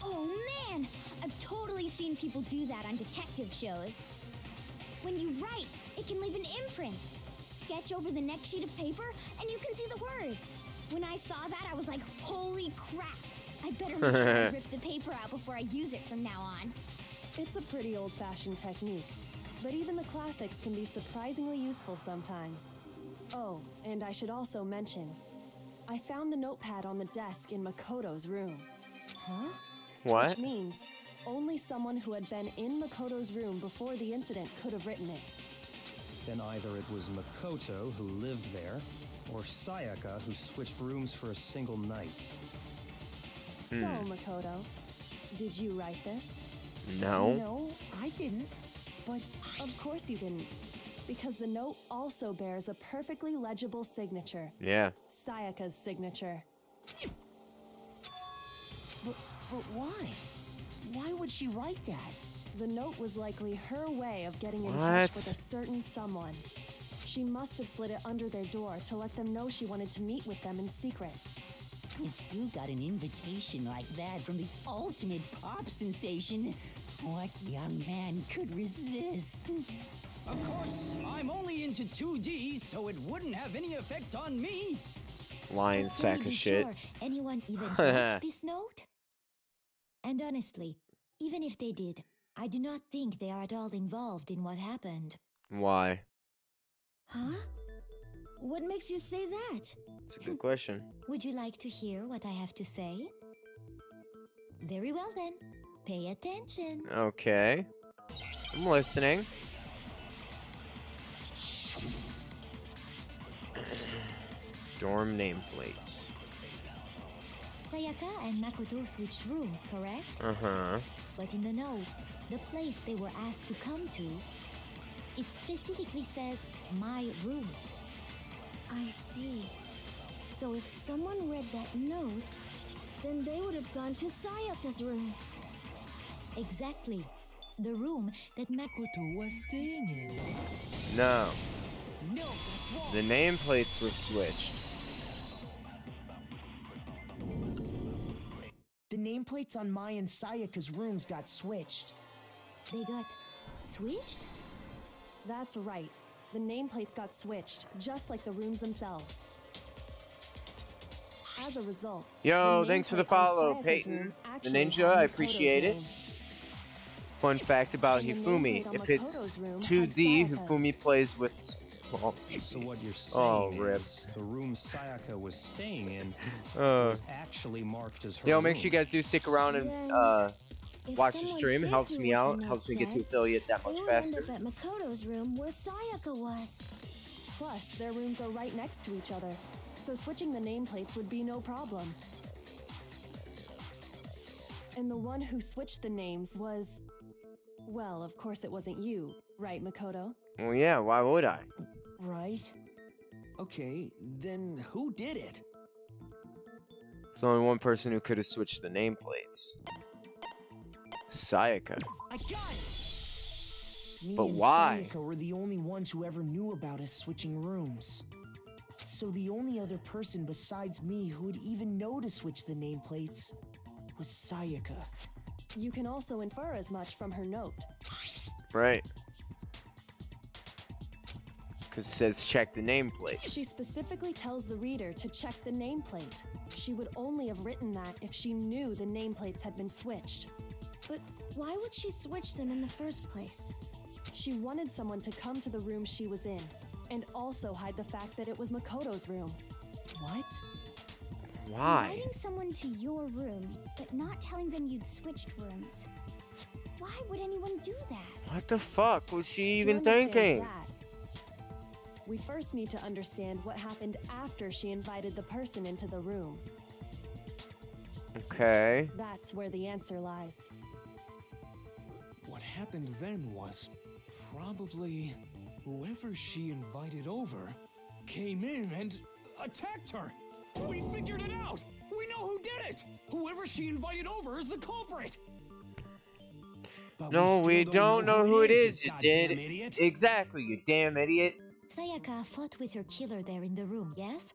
Oh man, I've totally seen people do that on detective shows. When you write, it can leave an imprint. Sketch over the next sheet of paper, and you can see the words. When I saw that, I was like, holy crap! I better make sure I rip the paper out before I use it from now on. It's a pretty old-fashioned technique, but even the classics can be surprisingly useful sometimes. Oh, and I should also mention, I found the notepad on the desk in Makoto's room. Huh? What? Which means only someone who had been in Makoto's room before the incident could have written it. Then either it was Makoto who lived there, or Sayaka who switched rooms for a single night. So, Makoto, did you write this? No. No, I didn't. But Of course you didn't, because the note also bears a perfectly legible signature. Yeah. Sayaka's signature. but why? Why would she write that? The note was likely her way of getting in touch with a certain someone. She must have slid it under their door to let them know she wanted to meet with them in secret. If you got an invitation like that from the ultimate pop sensation, what young man could resist? Of course, I'm only into 2D, so it wouldn't have any effect on me. Lying sack of shit. Sure anyone even wrote this note? And honestly, even if they did, I do not think they are at all involved in what happened. Why? Huh? What makes you say that? It's a good question. Would you like to hear what I have to say? Very well then. Pay attention. Okay. I'm listening. Dorm nameplates. Sayaka and Makoto switched rooms, correct? Uh-huh. But in the note, the place they were asked to come to, it specifically says, my room. I see. So if someone read that note, then they would have gone to Sayaka's room. Exactly. The room that Makoto was staying in. No. No, that's wrong. The nameplates were switched. The nameplates on Mai and Sayaka's rooms got switched. They got switched? That's right. The nameplates got switched, just like the rooms themselves. As a result, Yo, thanks for the follow, Peyton. The ninja, I appreciate it. Fun fact about Hifumi. If it's 2D, Hifumi plays with... So what you're saying is the room Sayaka was staying in was actually marked as her Yo, make room. sure you guys do stick around and watch the stream. It helps me out. Helps me get to affiliate that much faster. At Makoto's room where Sayaka was. Plus, their rooms are right next to each other, so switching the nameplates would be no problem. And the one who switched the names was... Well, of course it wasn't you, right, Makoto? Well, yeah, why would I? Right. Okay, then who did it? There's only one person who could have switched the nameplates. Sayaka. I got it! Me But and why? Sayaka were the only ones who ever knew about us switching rooms. So the only other person besides me who would even know to switch the nameplates was Sayaka. You can also infer as much from her note. Right. Because it says check the nameplate. She specifically tells the reader to check the nameplate. She would only have written that if she knew the nameplates had been switched. But why would she switch them in the first place? She wanted someone to come to the room she was in, and also hide the fact that it was Makoto's room. What? Why? Inviting someone to your room, but not telling them you'd switched rooms. Why would anyone do that? What the fuck was she To even understand thinking? that, we first need to understand what happened after she invited the person into the room. Okay. That's where the answer lies. What happened then was probably whoever she invited over came in and attacked her. We figured it out! We know who did it! Whoever she invited over is the culprit! But No, we still don't know who it is, you goddamn did. idiot. Exactly, you damn idiot. Sayaka fought with her killer there in the room, yes?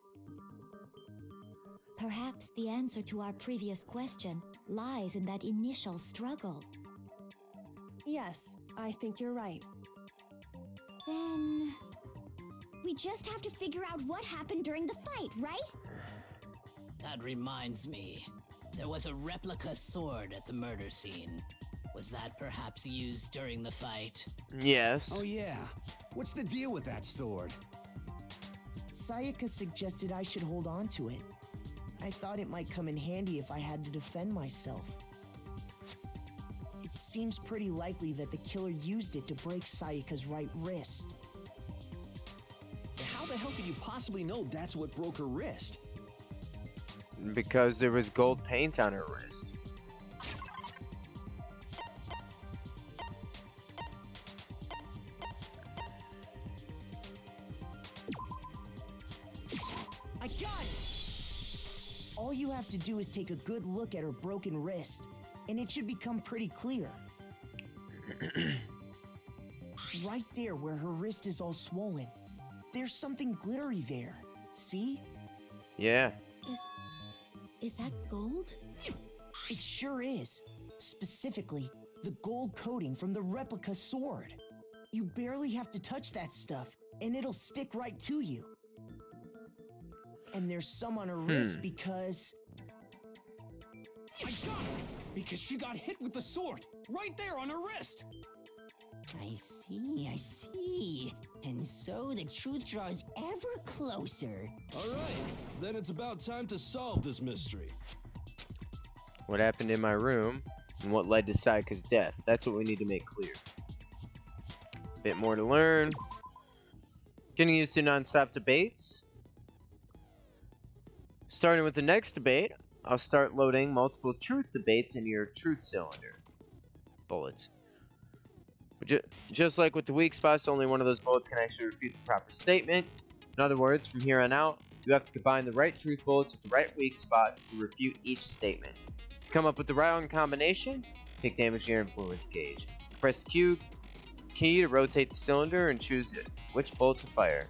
Perhaps the answer to our previous question lies in that initial struggle. Yes, I think you're right. Then... we just have to figure out what happened during the fight, right? That reminds me. There was a replica sword at the murder scene. Was that perhaps used during the fight? Yes. Oh yeah. What's the deal with that sword? Sayaka suggested I should hold on to it. I thought it might come in handy if I had to defend myself. It seems pretty likely that the killer used it to break Sayaka's right wrist. How the hell could you possibly know that's what broke her wrist? Because there was gold paint on her wrist. I got it! All you have to do is take a good look at her broken wrist, and it should become pretty clear. Right there where her wrist is all swollen. There's something glittery there. See? Yeah. Is that gold? It sure is. Specifically, the gold coating from the replica sword. You barely have to touch that stuff, and it'll stick right to you. And there's some on her wrist because... I got it! Because she got hit with the sword, right there on her wrist! I see. And so the truth draws ever closer. All right, then it's about time to solve this mystery. What happened in my room and what led to Sayaka's death. That's what we need to make clear. Bit more to learn. Getting used to non-stop debates. Starting with the next debate, I'll start loading multiple truth debates into your truth cylinder. Bullets. Just like with the weak spots, only one of those bullets can actually refute the proper statement. In other words, from here on out, you have to combine the right truth bullets with the right weak spots to refute each statement. If you come up with the wrong combination, take damage to your influence gauge. Press the Q key to rotate the cylinder and choose which bullet to fire.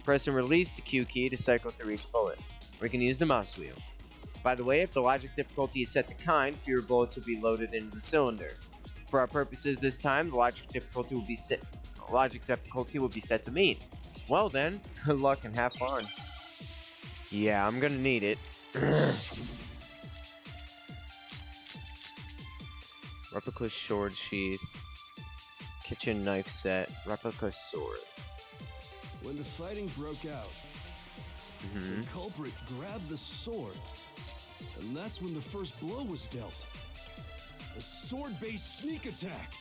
Press and release the Q key to cycle through each bullet. Or you can use the mouse wheel. By the way, if the logic difficulty is set to kind, fewer bullets will be loaded into the cylinder. For our purposes this time, the logic difficulty will be set to mean. Well then, good luck and have fun. Yeah, I'm gonna need it. Replica sword sheath. Kitchen knife set. Replica sword. When the fighting broke out, the culprit grabbed the sword, and that's when the first blow was dealt. A sword-based sneak attack.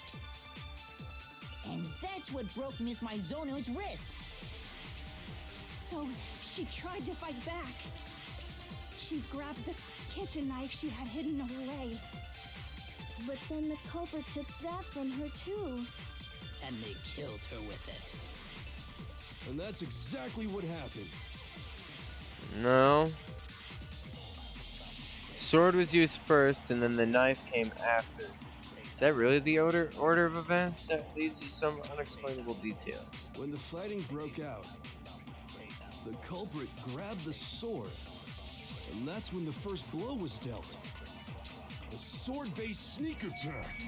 And that's what broke Miss Maizono's wrist. So she tried to fight back. She grabbed the kitchen knife she had hidden away. But then the culprit took that from her too. And they killed her with it. And that's exactly what happened. No. Sword was used first, and then the knife came after. Is that really the order of events? That leads to some unexplainable details. When the fighting broke out, the culprit grabbed the sword, and that's when the first blow was dealt. A sword-based sneak attack.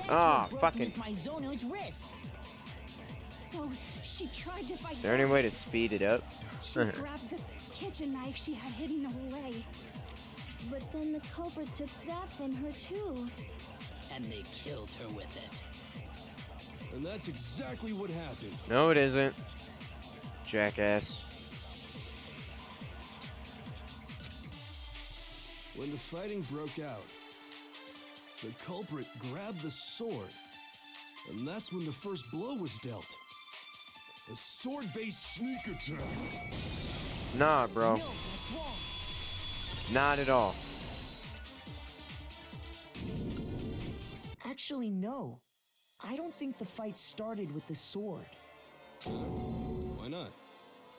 Ah, fucking. Miss Maizono's wrist. So she tried to fight Is there any way to speed it up? She grabbed the kitchen knife she had hidden away. But then the culprit took that from her too. And they killed her with it. And that's exactly what happened. No, it isn't. Jackass. When the fighting broke out, the culprit grabbed the sword, and that's when the first blow was dealt. A sword-based sneak attack. Nah, bro. No, that's wrong. Not at all. Actually, no. I don't think the fight started with the sword. Why not?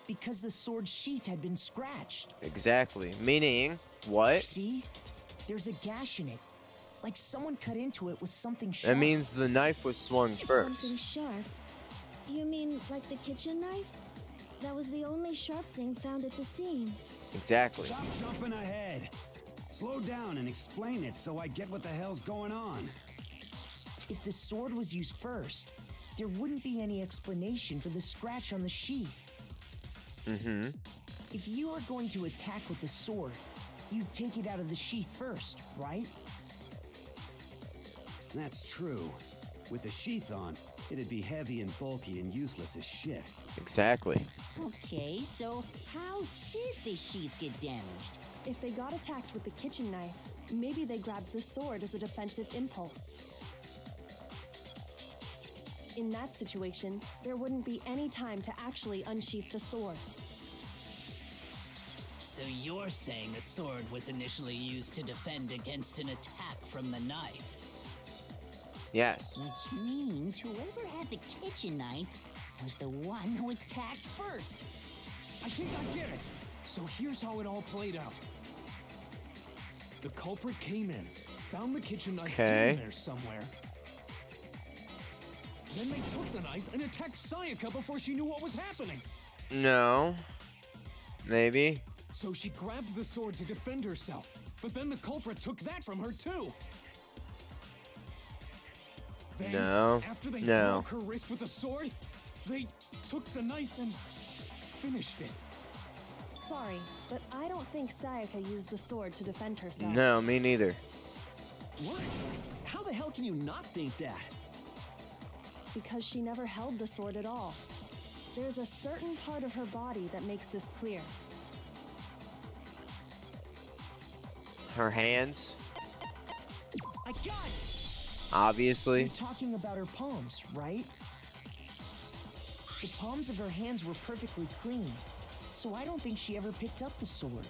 Because the sword sheath had been scratched. Exactly. Meaning, what? See? There's a gash in it. Like someone cut into it with something sharp. That means the knife was swung first. Something sharp? You mean like the kitchen knife? That was the only sharp thing found at the scene. Exactly. Stop jumping ahead. Slow down and explain it so I get what the hell's going on. If the sword was used first, there wouldn't be any explanation for the scratch on the sheath. Mm-hmm. If you are going to attack with the sword, you'd take it out of the sheath first, right? That's true. With the sheath on, it'd be heavy and bulky and useless as shit. Exactly. Okay, so how did the sheath get damaged? If they got attacked with the kitchen knife, maybe they grabbed the sword as a defensive impulse. In that situation, there wouldn't be any time to actually unsheath the sword. So you're saying the sword was initially used to defend against an attack from the knife? Yes. Which means whoever had the kitchen knife was the one who attacked first. I think I get it. So here's how it all played out. The culprit came in, found the kitchen knife Okay. in there somewhere. Then they took the knife and attacked Sayaka before she knew what was happening. No. Maybe. So she grabbed the sword to defend herself, but then the culprit took that from her too. Then, No. after they No. broke her wrist with the sword, they took the knife and finished it. Sorry, but I don't think Sayaka used the sword to defend herself. No, me neither. What? How the hell can you not think that? Because she never held the sword at all. There's a certain part of her body that makes this clear. Her hands, I got it! obviously. You're talking about her palms, right? The palms of her hands were perfectly clean, so I don't think she ever picked up the sword.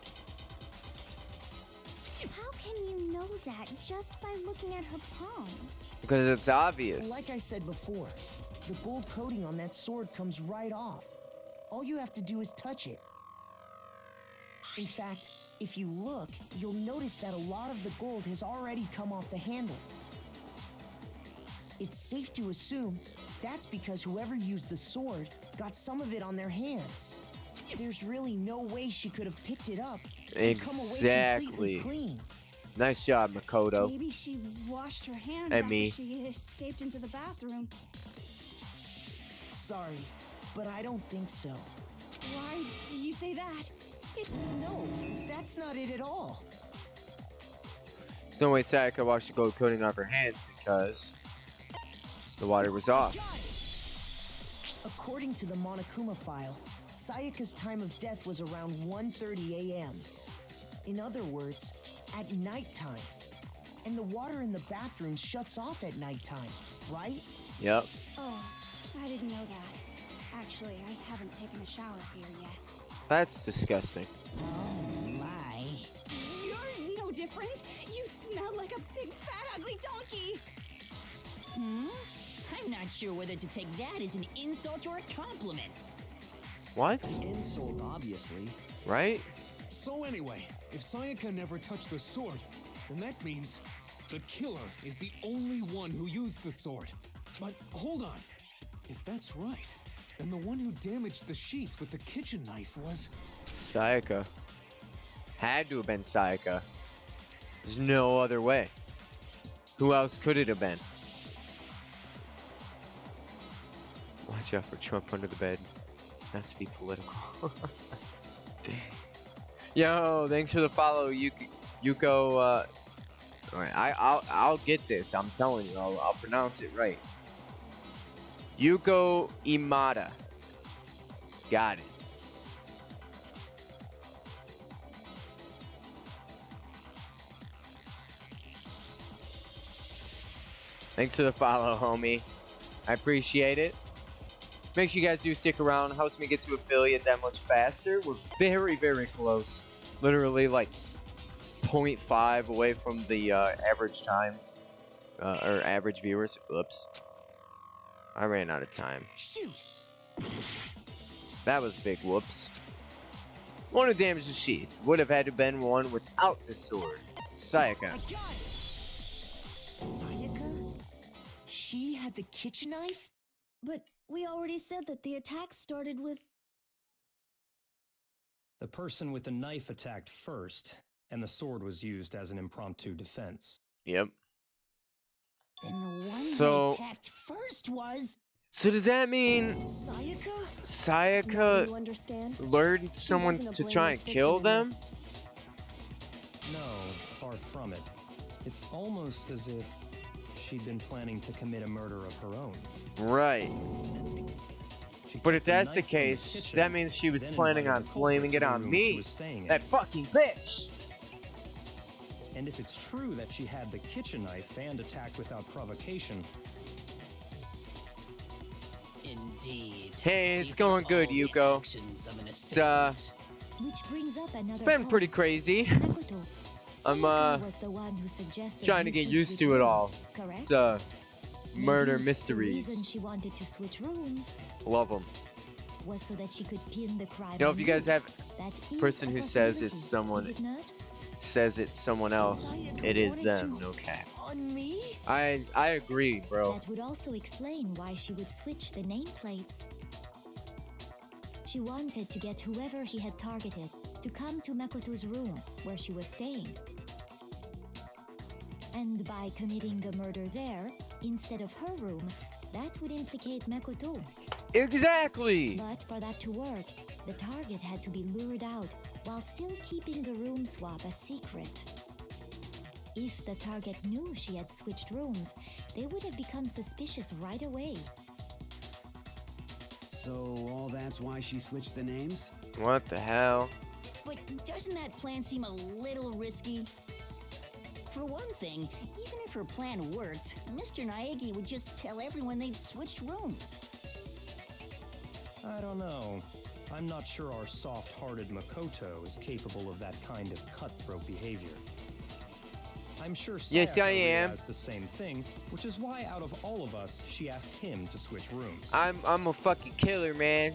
How can you know that just by looking at her palms? Because it's obvious. Like I said before, the gold coating on that sword comes right off. All you have to do is touch it. In fact, if you look, you'll notice that a lot of the gold has already come off the handle. It's safe to assume that's because whoever used the sword got some of it on their hands. There's really no way she could have picked it up and come away completely Exactly. clean. Nice job, Makoto. Maybe she washed her hands And after me. she escaped into the bathroom. Sorry, but I don't think so. Why do you say that? No, that's not it at all. There's no way Sayaka washed the gold coating off her hands because the water was off. According to the Monokuma file, Sayaka's time of death was around 1:30 a.m. In other words, at nighttime. And the water in the bathroom shuts off at nighttime, right? Yep. Oh, I didn't know that. Actually, I haven't taken a shower here yet. That's disgusting. Oh my. You're no different. You smell like a big, fat, ugly donkey. I'm not sure whether to take that as an insult or a compliment. What? Insult, obviously. Right? So anyway, if Sayaka never touched the sword, then that means the killer is the only one who used the sword. But hold on. If that's right, then the one who damaged the sheath with the kitchen knife was... Sayaka. Had to have been Sayaka. There's no other way. Who else could it have been? Watch out for Trump under the bed. Not to be political. Yo, thanks for the follow, Yuko. Alright, I'll get this. I'm telling you, I'll pronounce it right. Yuko Imada. Got it. Thanks for the follow, homie. I appreciate it. Make sure you guys do stick around. Helps me get to affiliate that much faster. We're very, very close. Literally like 0.5 away from the average time. Or average viewers. Oops. I ran out of time. Shoot. That was big whoops. One who damaged the sheath. Would have had to been one without the sword. Sayaka. Sayaka? She had the kitchen knife? But we already said that the attack started with... The person with the knife attacked first, and the sword was used as an impromptu defense. Yep. Then the one So- who attacked first was... So does that mean Sayaka? Now you Sayaka understand? lured someone wasn't a to try and blameless kill victim in them? No, far from it. It's almost as if she'd been planning to commit a murder of her own. Right. She But took if that's the knife from case, kitchen, that means she was then planning invited on the culprit blaming to it the on room she me. was staying in. That fucking bitch! And if it's true that she had the kitchen knife and attacked without provocation, Indeed. Hey, it's These going are good, all the Yuko. actions of an It's Which brings up another it's been point. pretty crazy. Makoto, I'm Sayaka was the one who suggested trying to you get two used switch to it rooms, all. correct? It's murder Maybe The reason mysteries. she wanted to switch rooms Love them. was so that she could pin the crime You know, on if you guys have That a is person a who says possibility, it's someone is it not? says it's someone else, it is them. No cap. On me? I agree, bro. That would also explain why she would switch the nameplates. She wanted to get whoever she had targeted to come to Makoto's room where she was staying. And by committing the murder there, instead of her room, that would implicate Makoto. Exactly! But for that to work, the target had to be lured out while still keeping the room swap a secret. If the target knew she had switched rooms, they would have become suspicious right away. So all that's why she switched the names? What the hell? But doesn't that plan seem a little risky? For one thing, even if her plan worked, Mr. Naegi would just tell everyone they'd switched rooms. I don't know. I'm not sure our soft-hearted Makoto is capable of that kind of cutthroat behavior. I'm sure Yes, I am. Has the same thing, which is why out of all of us, she asked him to switch rooms. I'm a fucking killer, man.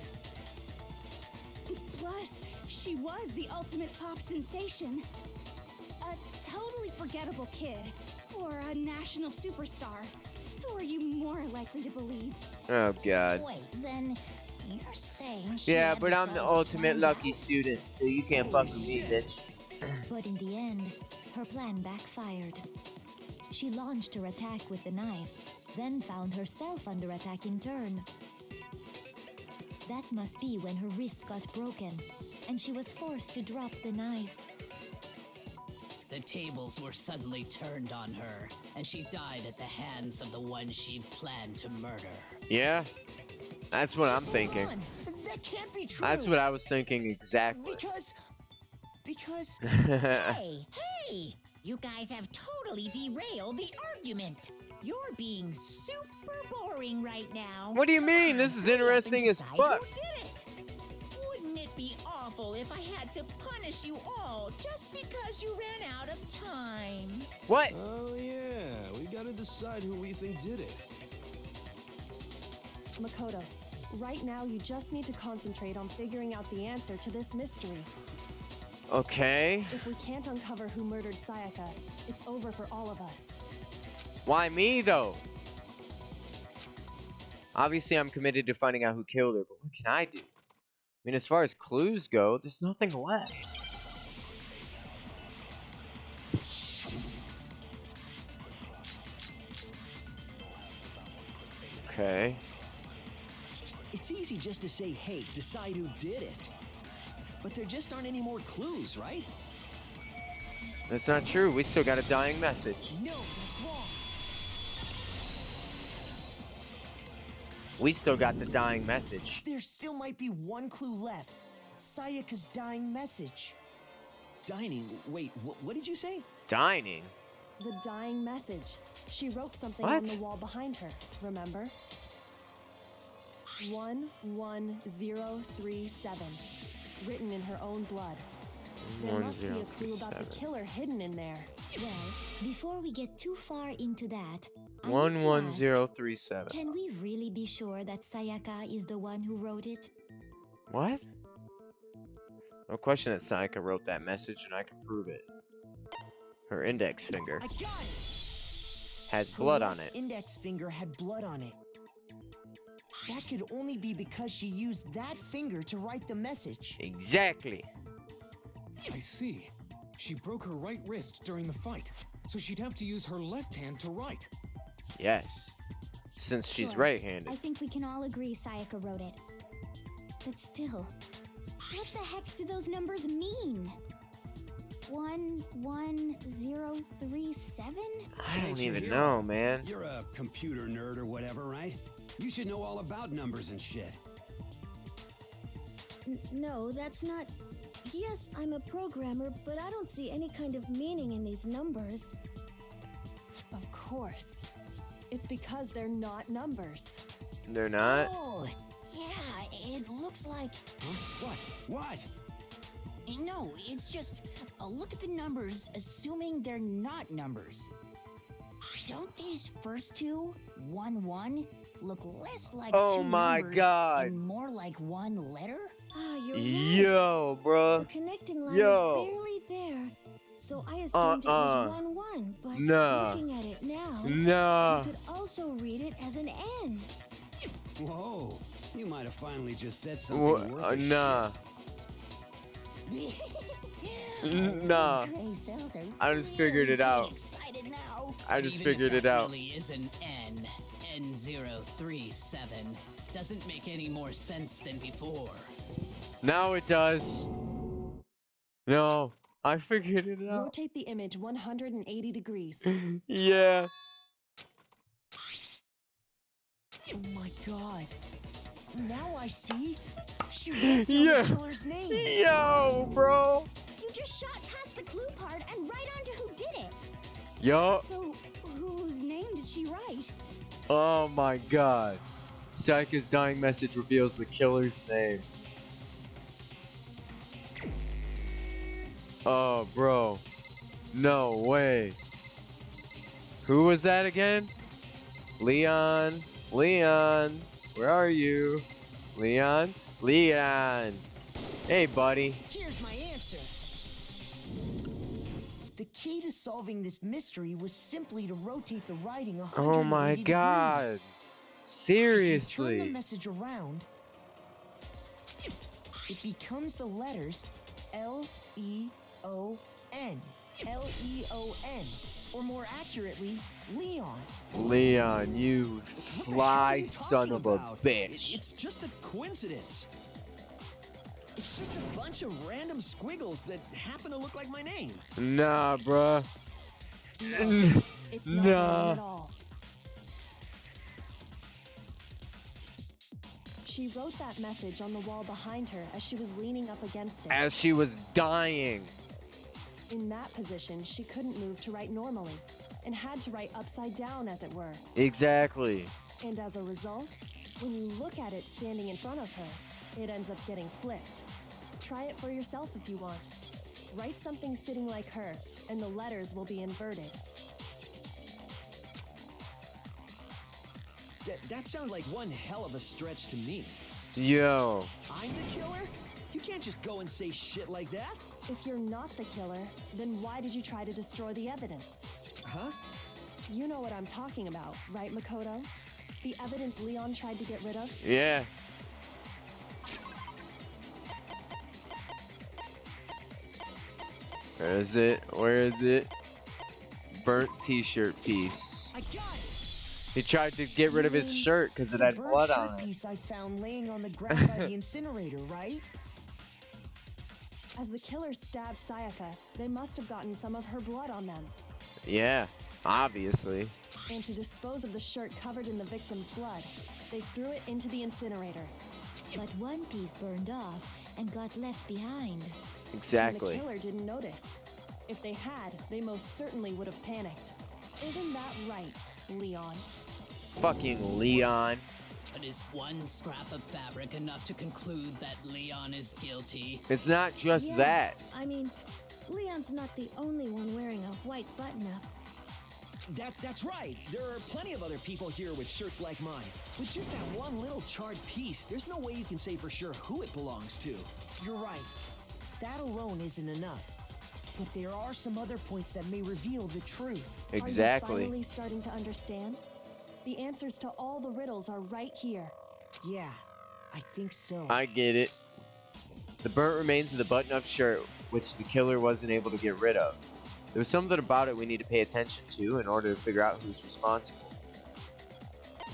Plus, she was the ultimate pop sensation. A totally forgettable kid. Or a national superstar. Who are you more likely to believe? Oh, God. Wait, then you're saying she Yeah, had but this I'm the all ultimate planned lucky out? student, so you can't fuck with me, bitch. But in the end, her plan backfired. She launched her attack with the knife, then found herself under attack in turn. That must be when her wrist got broken, and she was forced to drop the knife. The tables were suddenly turned on her, and she died at the hands of the one she'd planned to murder. Yeah? That's what I'm thinking. That can't be true. That's what I was thinking exactly. Because... Hey! You guys have totally derailed the argument. You're being super boring right now. What do you mean? This is interesting as fuck. Who did it? Wouldn't it be awful if I had to punish you all just because you ran out of time? What? Oh yeah, we gotta decide who we think did it. Makoto, right now you just need to concentrate on figuring out the answer to this mystery. Okay. If we can't uncover who murdered Sayaka, it's over for all of us. Why me, though? Obviously, I'm committed to finding out who killed her, but what can I do? I mean, as far as clues go, there's nothing left. Okay. It's easy just to say, hey, decide who did it. But there just aren't any more clues, right? That's not true. We still got a dying message. No, that's wrong. We still got the dying message. There still might be one clue left. Sayaka's dying message. Dining? Wait, what did you say? Dining? The dying message. She wrote something What? on the wall behind her, remember? 11037. Written in her own blood. There must be a clue about the killer hidden in there. Well, before we get too far into that, I need to ask, 11037. can we really be sure that Sayaka is the one who wrote it? What? No question that Sayaka wrote that message, and I can prove it. Her index finger I got it. has Her blood on left it. index finger had blood on it. That could only be because she used that finger to write the message. Exactly. I see. She broke her right wrist during the fight, so she'd have to use her left hand to write. Yes. Since she's Sure. right-handed. I think we can all agree Sayaka wrote it. But still, what the heck do those numbers mean? 11037? I don't Thanks, even hero. know, man. You're a computer nerd or whatever, right? You should know all about numbers and shit. No, that's not... Yes, I'm a programmer, but I don't see any kind of meaning in these numbers. Of course. It's because they're not numbers. They're not? Oh, yeah, it looks like... Huh? What? No, it's just look at the numbers, assuming they're not numbers. Don't these first two, 1-1, look less like Oh two my numbers God. and more like one letter? Ah, you're right. Yo, bruh. The connecting line Yo. is barely there. So I assumed it was 1-1, but looking at it now, you could also read it as an N. Whoa, you might have finally just said something worth a nah. Nah. I just figured it out. I just figured it out. Really is an N. N037. Doesn't make any more sense than before. Now it does. No, I figured it out. Rotate the image 180 degrees. Yeah. Oh my god. Now I see. She wrote down the killer's name. Yo, bro. You just shot past the clue part and right onto who did it. Yo. So, whose name did she write? Oh my god. Sayaka's dying message reveals the killer's name. Oh, bro. No way. Who was that again? Leon. Leon. Where are you? Leon? Leon. Hey, buddy. Here's my answer. The key to solving this mystery was simply to rotate the writing 180 Oh my god. degrees. Seriously. If you turn the message around, it becomes the letters L-E-O-N. L-E-O-N. Or more accurately, Leon. Leon, you sly son of a bitch. It's just a coincidence. It's just a bunch of random squiggles that happen to look like my name. Nah, bruh. No, it's not wrong at all. She wrote that message on the wall behind her as she was leaning up against it. As she was dying. In that position, she couldn't move to write normally, and had to write upside down, as it were. Exactly. And as a result, when you look at it standing in front of her, it ends up getting flipped. Try it for yourself if you want. Write something sitting like her, and the letters will be inverted. That sounds like one hell of a stretch to me. Yo. I'm the killer? You can't just go and say shit like that. If you're not the killer, then why did you try to destroy the evidence? Huh? You know what I'm talking about, right, Makoto? The evidence Leon tried to get rid of? Yeah. Where is it? Where is it? Burnt t-shirt piece. I got it. He tried to get rid of his shirt because it had blood on it. Piece I found laying on the ground by the incinerator, right? As the killer stabbed Sayaka, they must have gotten some of her blood on them. Yeah, obviously. And to dispose of the shirt covered in the victim's blood, they threw it into the incinerator. But one piece burned off and got left behind. Exactly. And the killer didn't notice. If they had, they most certainly would have panicked. Isn't that right, Leon? Fucking Leon. But is one scrap of fabric enough to conclude that Leon is guilty? It's not just that. I mean, Leon's not the only one wearing a white button-up. That's right. There are plenty of other people here with shirts like mine. With just that one little charred piece, there's no way you can say for sure who it belongs to. You're right. That alone isn't enough. But there are some other points that may reveal the truth. Exactly. Are you finally starting to understand? The answers to all the riddles are right here. Yeah, I think so. I get it. The burnt remains of the button-up shirt, which the killer wasn't able to get rid of. There was something about it we need to pay attention to in order to figure out who's responsible.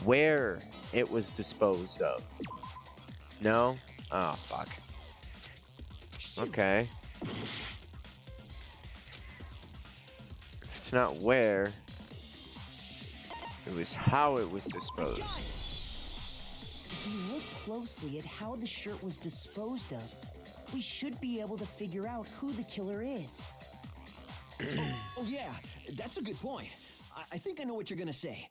Where it was disposed of. No? Oh, fuck. Okay. If it's not where, it was how it was disposed. If we look closely at how the shirt was disposed of, we should be able to figure out who the killer is. Oh yeah, that's a good point. I think I know what you're gonna say.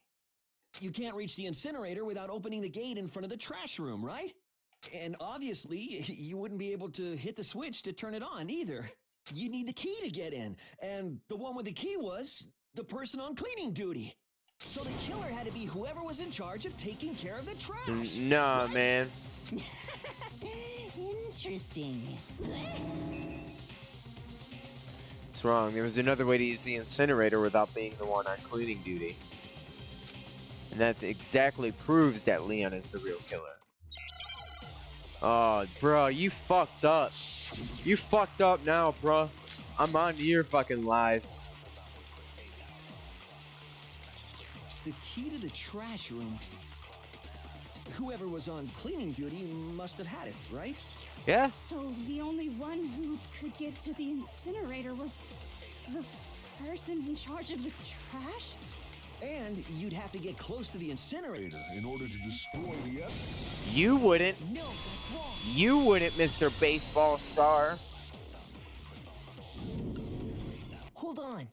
You can't reach the incinerator without opening the gate in front of the trash room, right? And obviously, you wouldn't be able to hit the switch to turn it on either. You need the key to get in, and the one with the key was the person on cleaning duty. So the killer had to be whoever was in charge of taking care of the trash. Nah, right? Man. Interesting. What's wrong? There was another way to use the incinerator without being the one on cleaning duty. And that exactly proves that Leon is the real killer. Oh, bro, you fucked up. You fucked up now, bro. I'm on to your fucking lies. The key to the trash room. Whoever was on cleaning duty must have had it, right? Yeah. So the only one who could get to the incinerator was the person in charge of the trash? And you'd have to get close to the incinerator in order to destroy the evidence. You wouldn't. No, that's wrong. You wouldn't, Mr. Baseball Star. Hold on.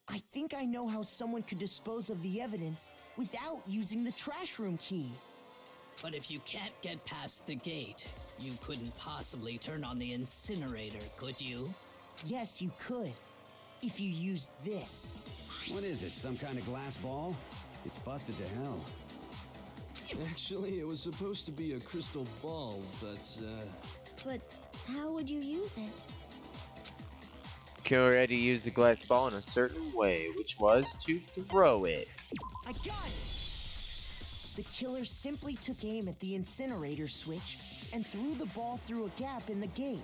I think I know how someone could dispose of the evidence without using the trash room key. But if you can't get past the gate, you couldn't possibly turn on the incinerator, could you? Yes, you could. If you used this. What is it, some kind of glass ball? It's busted to hell. Actually, it was supposed to be a crystal ball, but, But how would you use it? Killer had to use the glass ball in a certain way, which was to throw it. I got it! The killer simply took aim at the incinerator switch and threw the ball through a gap in the gate.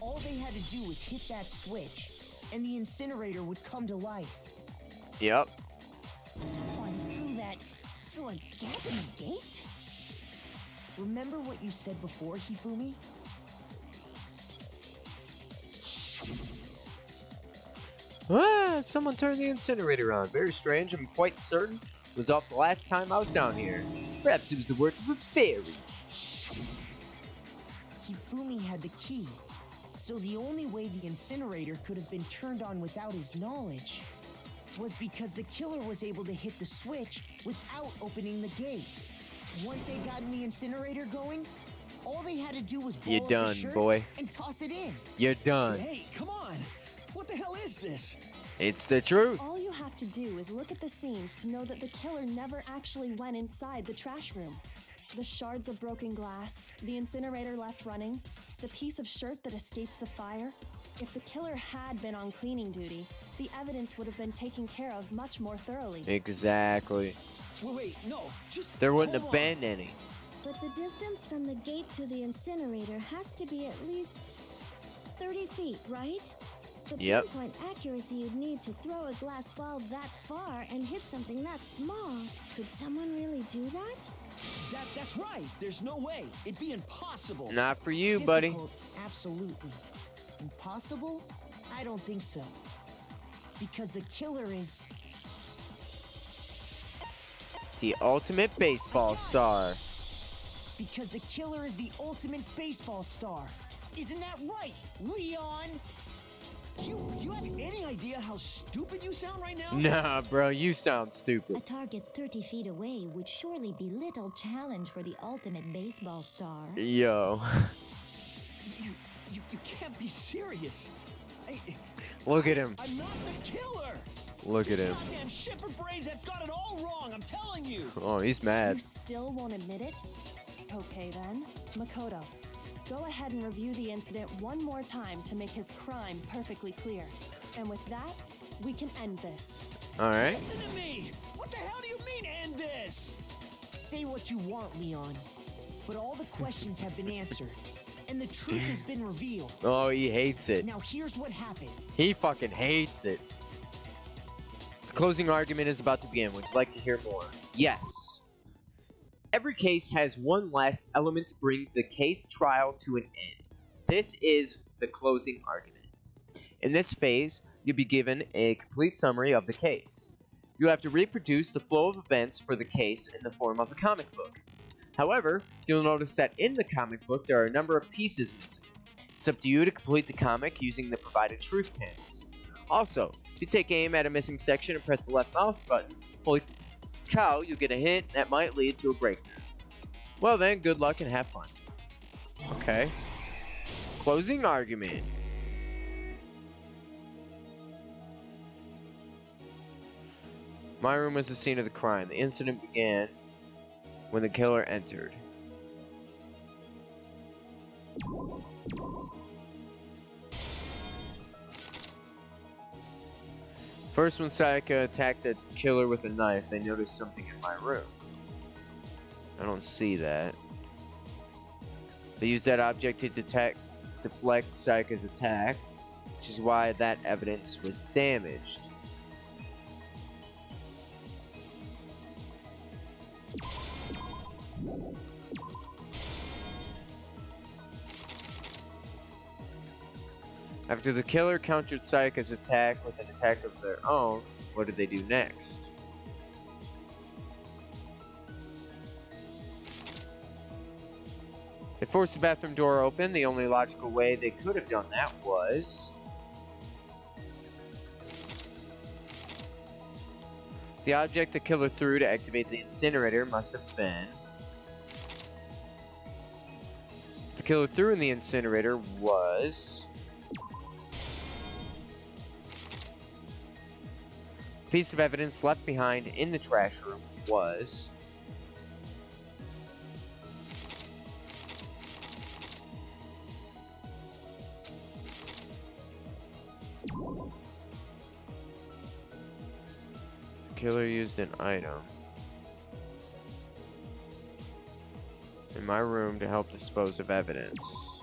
All they had to do was hit that switch, and the incinerator would come to life. Yep. Someone threw that through a gap in the gate? Remember what you said before, Hifumi? Ah, someone turned the incinerator on. Very strange. I'm quite certain it was off the last time I was down here. Perhaps it was the work of a fairy. Hifumi had the key, so the only way the incinerator could have been turned on without his knowledge was because the killer was able to hit the switch without opening the gate. Once they gotten the incinerator going, all they had to do was blow You're up done, the shirt boy. and toss it in. You're done. Hey, come on! What the hell is this? It's the truth. All you have to do is look at the scene to know that the killer never actually went inside the trash room. The shards of broken glass, the incinerator left running, the piece of shirt that escaped the fire. If the killer had been on cleaning duty, the evidence would have been taken care of much more thoroughly. Exactly. Wait, no, just There wouldn't hold have on. been any. But the distance from the gate to the incinerator has to be at least 30 feet, right? The Yep. pinpoint accuracy you'd need to throw a glass ball that far and hit something that small. Could someone really do that? That's right. There's no way. It'd be impossible. Not for you, buddy. Difficult, absolutely. Impossible? I don't think so. Because the killer is... The ultimate baseball star. Because the killer is the ultimate baseball star. Isn't that right, Leon? Do you have any idea how stupid you sound right now? Nah, bro, you sound A stupid. target 30 feet away would surely be little challenge for the ultimate baseball star. Yo. You can't be serious. Look at him. I'm not the killer. Look at These him. goddamn shepherd brains have got it all wrong. I'm telling you. Oh, he's mad. You still won't admit it? Okay then, Makoto. Go ahead and review the incident one more time to make his crime perfectly clear. And with that, we can end this. Alright. Listen to me. What the hell do you mean end this? Say what you want, Leon. But all the questions have been answered. And the truth has been revealed. Oh, he hates it. Now here's what happened. He fucking hates it. The closing argument is about to begin. Would you like to hear more? Yes. Every case has one last element to bring the case trial to an end. This is the closing argument. In this phase, you'll be given a complete summary of the case. You have to reproduce the flow of events for the case in the form of a comic book. However, you'll notice that in the comic book there are a number of pieces missing. It's up to you to complete the comic using the provided truth panels. Also, if you take aim at a missing section and press the left mouse button, holy cow, you'll get a hint that might lead to a breakthrough. Well then, good luck and have fun. Okay. Closing argument. My room was the scene of the crime. The incident began when the killer entered. First, when Sayaka attacked the killer with a knife, they noticed something in my room. I don't see that. They used that object to deflect Sayaka's attack, which is why that evidence was damaged. After the killer countered Sayaka's attack with an attack of their own, what did they do next? They forced the bathroom door open. The only logical way they could have done that was... the object the killer threw to activate the incinerator must have been... the killer threw in the incinerator was... the piece of evidence left behind in the trash room was... killer used an item in my room to help dispose of evidence.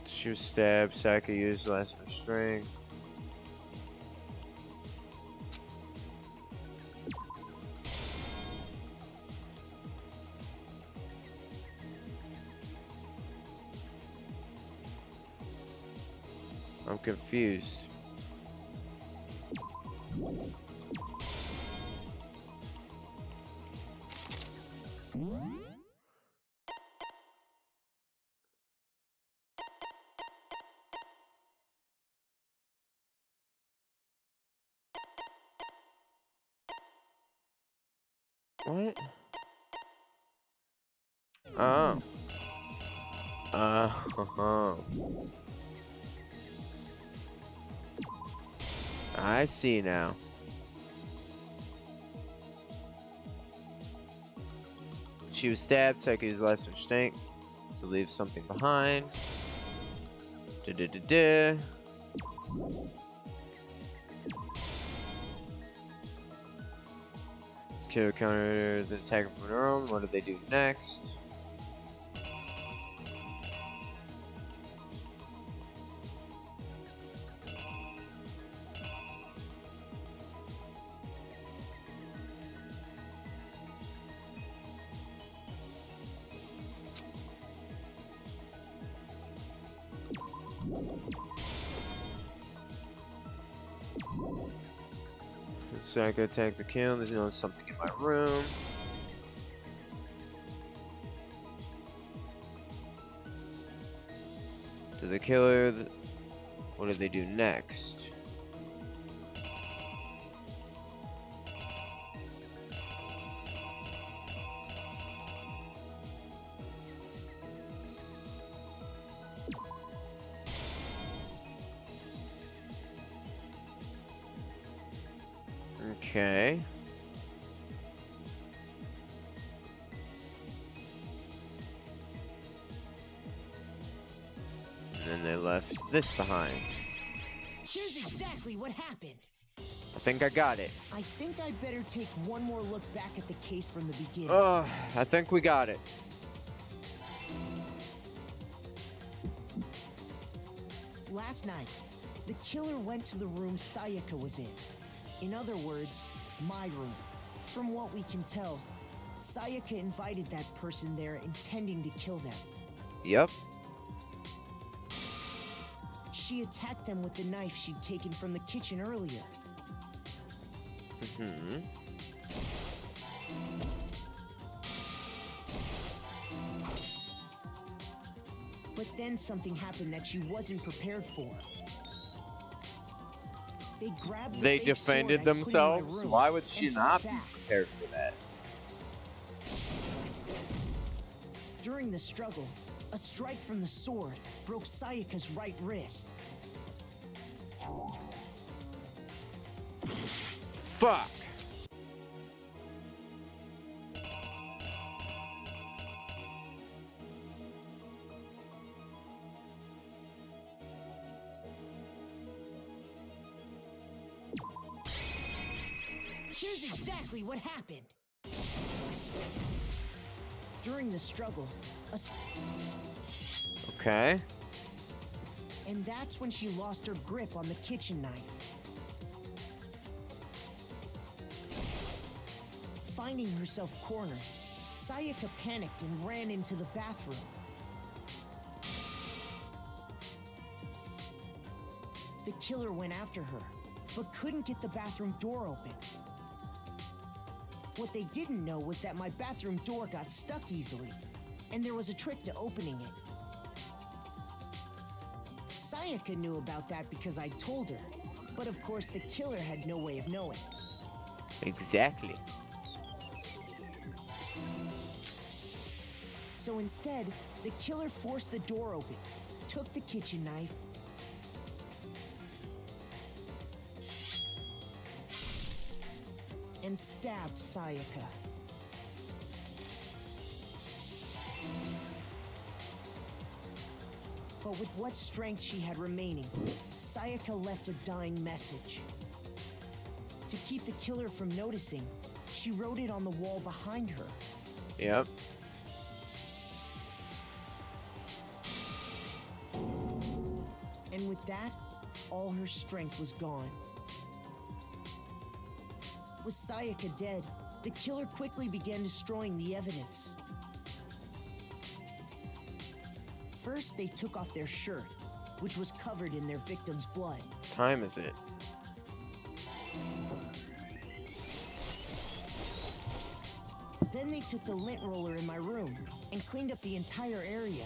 She was stabbed. Sayaka used last restraint. I'm confused. What? Oh. I see now. She was stabbed. Sayaka used last restraint to leave something behind. The killer countered the attack from her own. What did they do next? Sayaka attacked the kill. There's something in my room. To the killer, what did they do next? Okay. And then they left this behind. Here's exactly what happened. I think I got it. I think I'd better take one more look back at the case from the beginning. I think we got it. Last night, the killer went to the room Sayaka was in. In other words, my room. From what we can tell, Sayaka invited that person there intending to kill them. Yep. She attacked them with the knife she'd taken from the kitchen earlier. Mm-hmm. But then something happened that she wasn't prepared for. They grabbed the They fake defended sword I put in my themselves? room Why would she and not fought be back. prepared for that? During the struggle, a strike from the sword broke Sayaka's right wrist. Fuck! Here's exactly what happened. During the struggle, Okay. and that's when she lost her grip on the kitchen knife. Finding herself cornered, Sayaka panicked and ran into the bathroom. The killer went after her, but couldn't get the bathroom door open. What they didn't know was that my bathroom door got stuck easily, and there was a trick to opening it. Sayaka knew about that because I told her, but of course the killer had no way of knowing. Exactly. So instead, the killer forced the door open, took the kitchen knife, and stabbed Sayaka. But with what strength she had remaining, Sayaka left a dying message. To keep the killer from noticing, she wrote it on the wall behind her. Yep. And with that, all her strength was gone. With Sayaka dead, the killer quickly began destroying the evidence. First, they took off their shirt, which was covered in their victim's blood. What time is it? Then they took the lint roller in my room and cleaned up the entire area.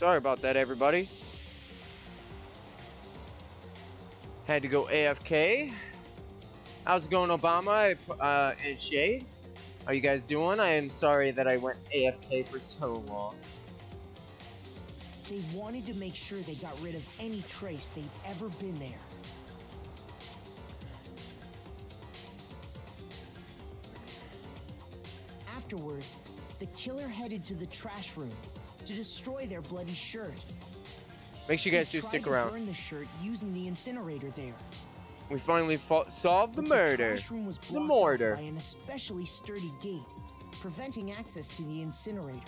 Sorry about that, everybody. Had to go AFK. How's it going, Obama and Shade? How you guys doing? I am sorry that I went AFK for so long. They wanted to make sure they got rid of any trace they'd ever been there. Afterwards, the killer headed to the trash room to destroy their bloody shirt. Make sure you guys do stick around. Burn the shirt using the incinerator there. We finally solved the murder. The trash room was blocked off by an especially sturdy gate, preventing access to the incinerator.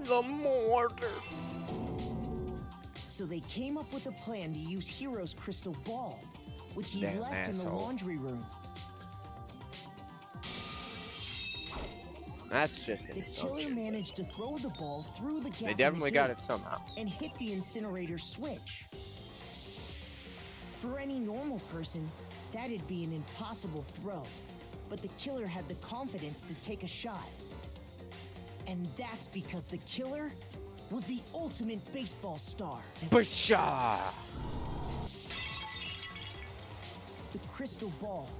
The mortar. So they came up with a plan to use Hero's crystal ball, which he Damn left in the asshole. laundry room. That's just an The killer assumption. managed to throw the ball through the gap. They in definitely the got gate it somehow. and hit the incinerator switch. For any normal person, that'd be an impossible throw, but the killer had the confidence to take a shot. And that's because the killer was the ultimate baseball star. Basha! The crystal ball,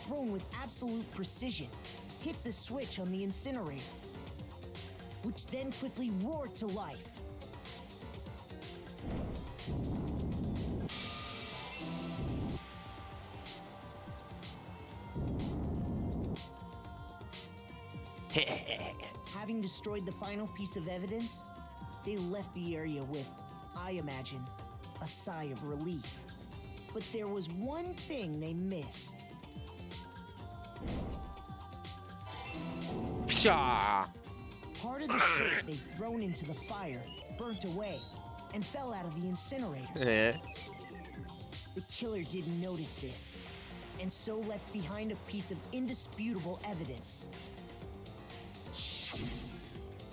thrown with absolute precision, hit the switch on the incinerator, which then quickly roared to life. Having destroyed the final piece of evidence, they left the area with, I imagine, a sigh of relief. But there was one thing they missed. Pshaw! Part of the shirt they'd thrown into the fire burnt away and fell out of the incinerator. The killer didn't notice this, and so left behind a piece of indisputable evidence.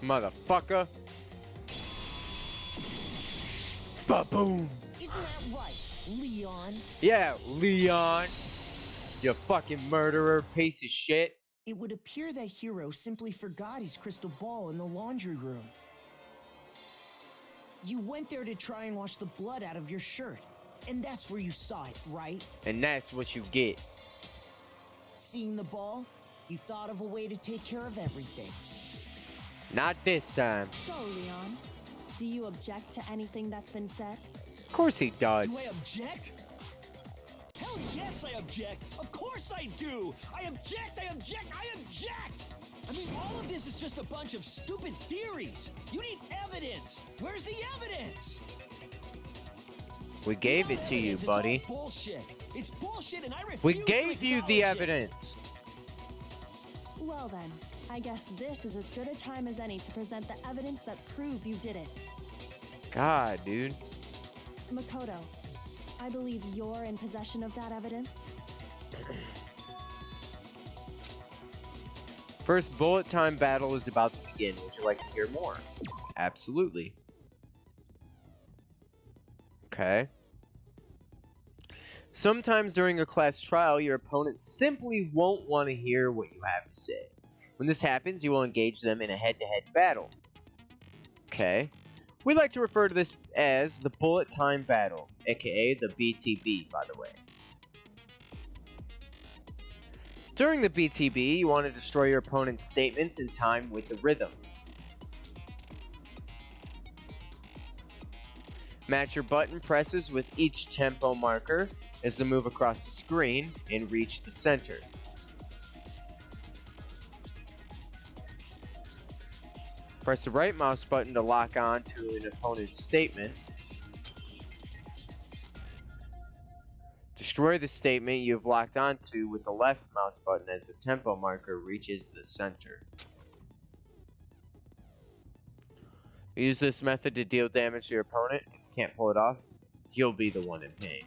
Motherfucker. Ba-boom! Isn't that right, Leon? Yeah, Leon. You fucking murderer, piece of shit. It would appear that Hero simply forgot his crystal ball in the laundry room. You went there to try and wash the blood out of your shirt, and that's where you saw it, right? And that's what you get. Seeing the ball, you thought of a way to take care of everything. Not this time. So, Leon, do you object to anything that's been said? Of course he does. Do I object? Hell yes, I object. Of course I do. I object, I object, I object. I mean, all of this is just a bunch of stupid theories. You need evidence. Where's the evidence? We gave it to you, It's buddy. all bullshit. It's bullshit, and I refuse We to gave you the acknowledge it. evidence. Well then, I guess this is as good a time as any to present the evidence that proves you did it. God, dude. Makoto, I believe you're in possession of that evidence. First bullet time battle is about to begin. Would you like to hear more? Absolutely. Okay. Sometimes during a class trial, your opponent simply won't want to hear what you have to say. When this happens, you will engage them in a head-to-head battle. Okay. We like to refer to this as the bullet time battle, aka the BTB, by the way. During the BTB, you want to destroy your opponent's statements in time with the rhythm. Match your button presses with each tempo marker as they move across the screen and reach the center. Press the right mouse button to lock on to an opponent's statement. Destroy the statement you've locked onto with the left mouse button as the tempo marker reaches the center. Use this method to deal damage to your opponent. If you can't pull it off, you'll be the one in pain.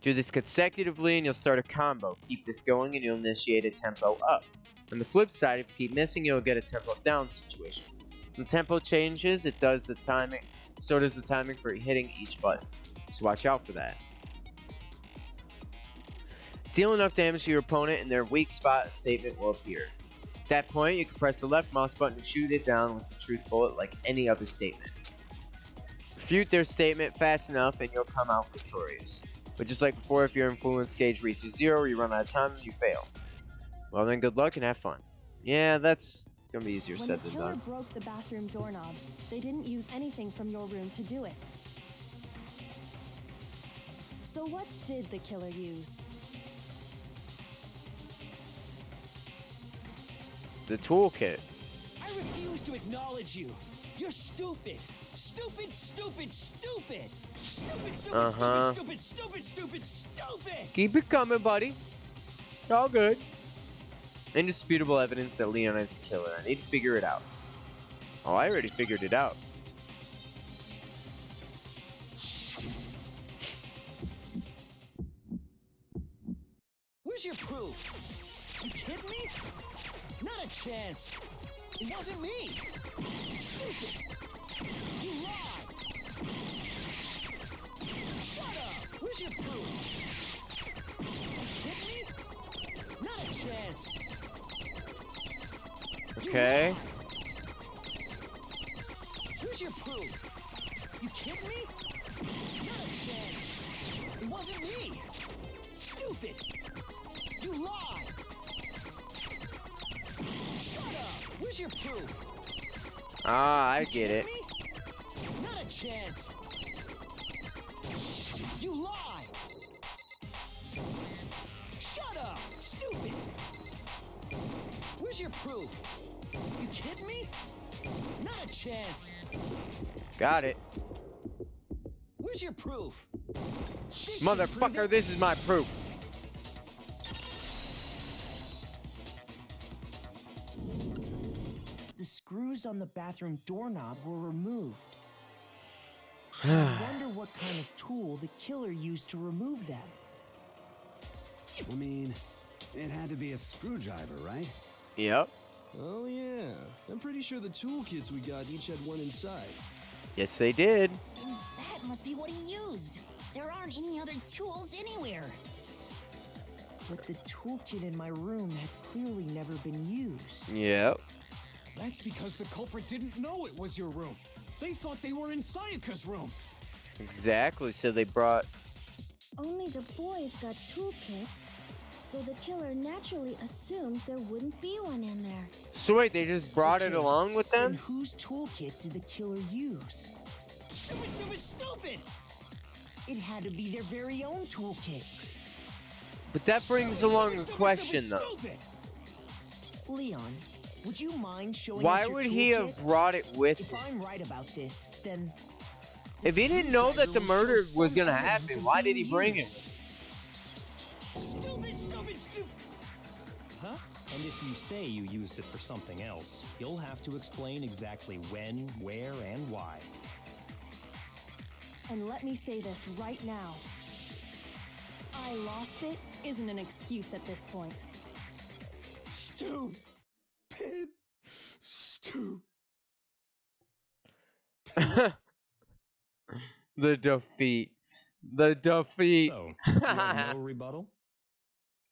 Do this consecutively and you'll start a combo. Keep this going and you'll initiate a tempo up. On the flip side, if you keep missing, you'll get a tempo down situation. When the tempo changes, it does the timing. So does the timing for hitting each button. So watch out for that. Deal enough damage to your opponent in their weak spot, a statement will appear. At that point, you can press the left mouse button to shoot it down with the truth bullet like any other statement. Refute their statement fast enough and you'll come out victorious. But just like before, if your influence gauge reaches 0 or you run out of time, you fail. Well then, good luck and have fun. Yeah, that's gonna be easier said than done. When the killer broke the bathroom doorknob, they didn't use anything from your room to do it. So what did the killer use? The toolkit. I refuse to acknowledge you. You're stupid. Stupid, stupid, stupid. Stupid, stupid, stupid, stupid, stupid, stupid. Keep it coming, buddy. It's all good. Indisputable evidence that Leon is the killer. I need to figure it out. Oh, I already figured it out. Where's your proof? You kidding me? Not a chance. It wasn't me. Stupid. You lied. Shut up. Where's your proof? You kidding me? Not a chance. Okay. Where's your proof? You kidding me? Not a chance. It wasn't me. Stupid. You lied. Shut up. Where's your proof? Ah, I get it. Not a chance. You lied. Shut up. Stupid. Where's your proof? You kidding me? Not a chance. Got it. Where's your proof? Motherfucker, this is my proof. The screws on the bathroom doorknob were removed. I wonder what kind of tool the killer used to remove them. I mean, it had to be a screwdriver, right? Yep. Oh yeah, I'm pretty sure the toolkits we got each had one inside. Yes, they did. And that must be what he used. There aren't any other tools anywhere. But the toolkit in my room had clearly never been used. Yep. That's because the culprit didn't know it was your room. They thought they were in Sayaka's room. Exactly. So they brought... Only the boys got toolkits, so the killer naturally assumed there wouldn't be one in there. So wait, they just brought it along with them? And whose toolkit did the killer use? Stupid, stupid, stupid! It had to be their very own toolkit. But that brings along a question, though. Leon, would you mind showing Why us your would toolkit? he have brought it with If him? I'm right about this, then... If he didn't know that the murder was gonna happen, why did he bring it? Stupid, stupid, stupid! Huh? And if you say you used it for something else, you'll have to explain exactly when, where, and why. And let me say this right now. I lost it isn't an excuse at this point. Stupid. Stupid. The defeat. The defeat. So, you have no rebuttal?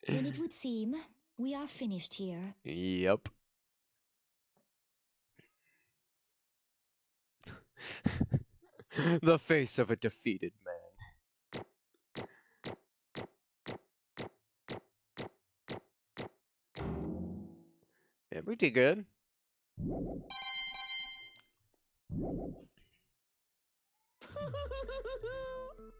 Then it would seem we are finished here. Yep. The face of a defeated man. Yeah, we did good.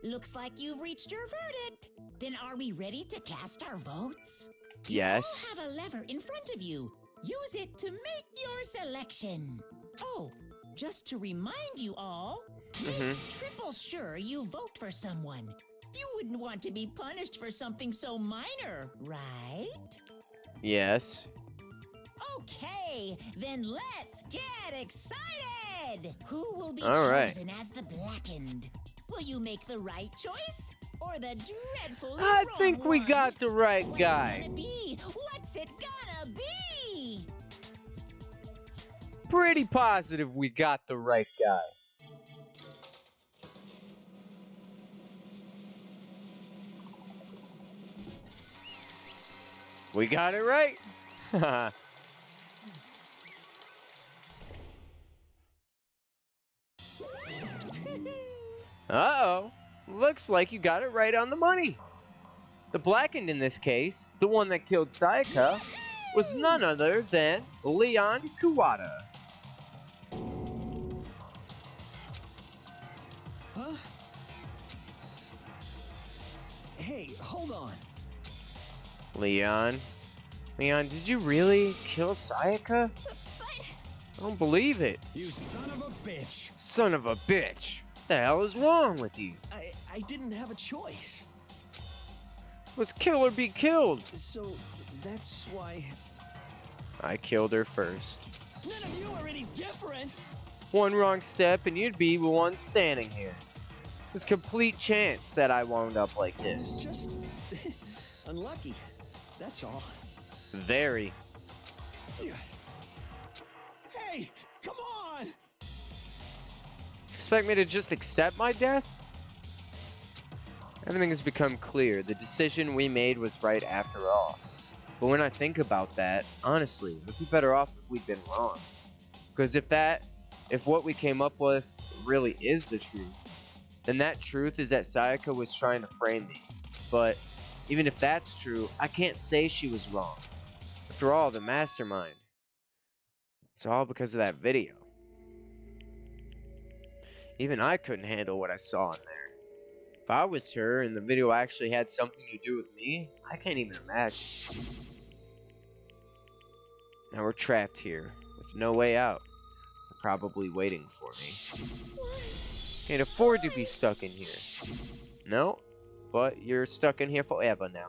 Looks like you've reached your verdict. Then are we ready to cast our votes? Yes. You all have a lever in front of you. Use it to make your selection. Oh, just to remind you all, make triple sure you vote for someone. You wouldn't want to be punished for something so minor, right? Yes. Okay, then let's get excited! Who will be All right. chosen as the blackened? Will you make the right choice or the dreadful I wrong think we one? got the right What's guy. it gonna be? What's it gonna be? Pretty positive we got the right guy. We got it right. Uh-oh. Looks like you got it right on the money. The blackened in this case, the one that killed Sayaka, was none other than Leon Kuwata. Huh? Hey, hold on. Leon, did you really kill Sayaka? I don't believe it. You son of a bitch. Son of a bitch. What the hell is wrong with you? I didn't have a choice. Was kill or be killed. So that's why I killed her first. none of you are any different. One wrong step and you'd be the one standing here. There's complete chance that I wound up like this. Just unlucky. That's all. Very. Hey, come on! Expect me to just accept my death? Everything has become clear. The decision we made was right after all. But when I think about that, honestly, we'd be better off if we'd been wrong. Because if what we came up with really is the truth, then that truth is that Sayaka was trying to frame me. But even if that's true, I can't say she was wrong. After all, the mastermind. It's all because of that video. Even I couldn't handle what I saw in there. If I was her and the video actually had something to do with me, I can't even imagine. Now we're trapped here with no way out. They're probably waiting for me. Can't afford to be stuck in here. No, but you're stuck in here forever now.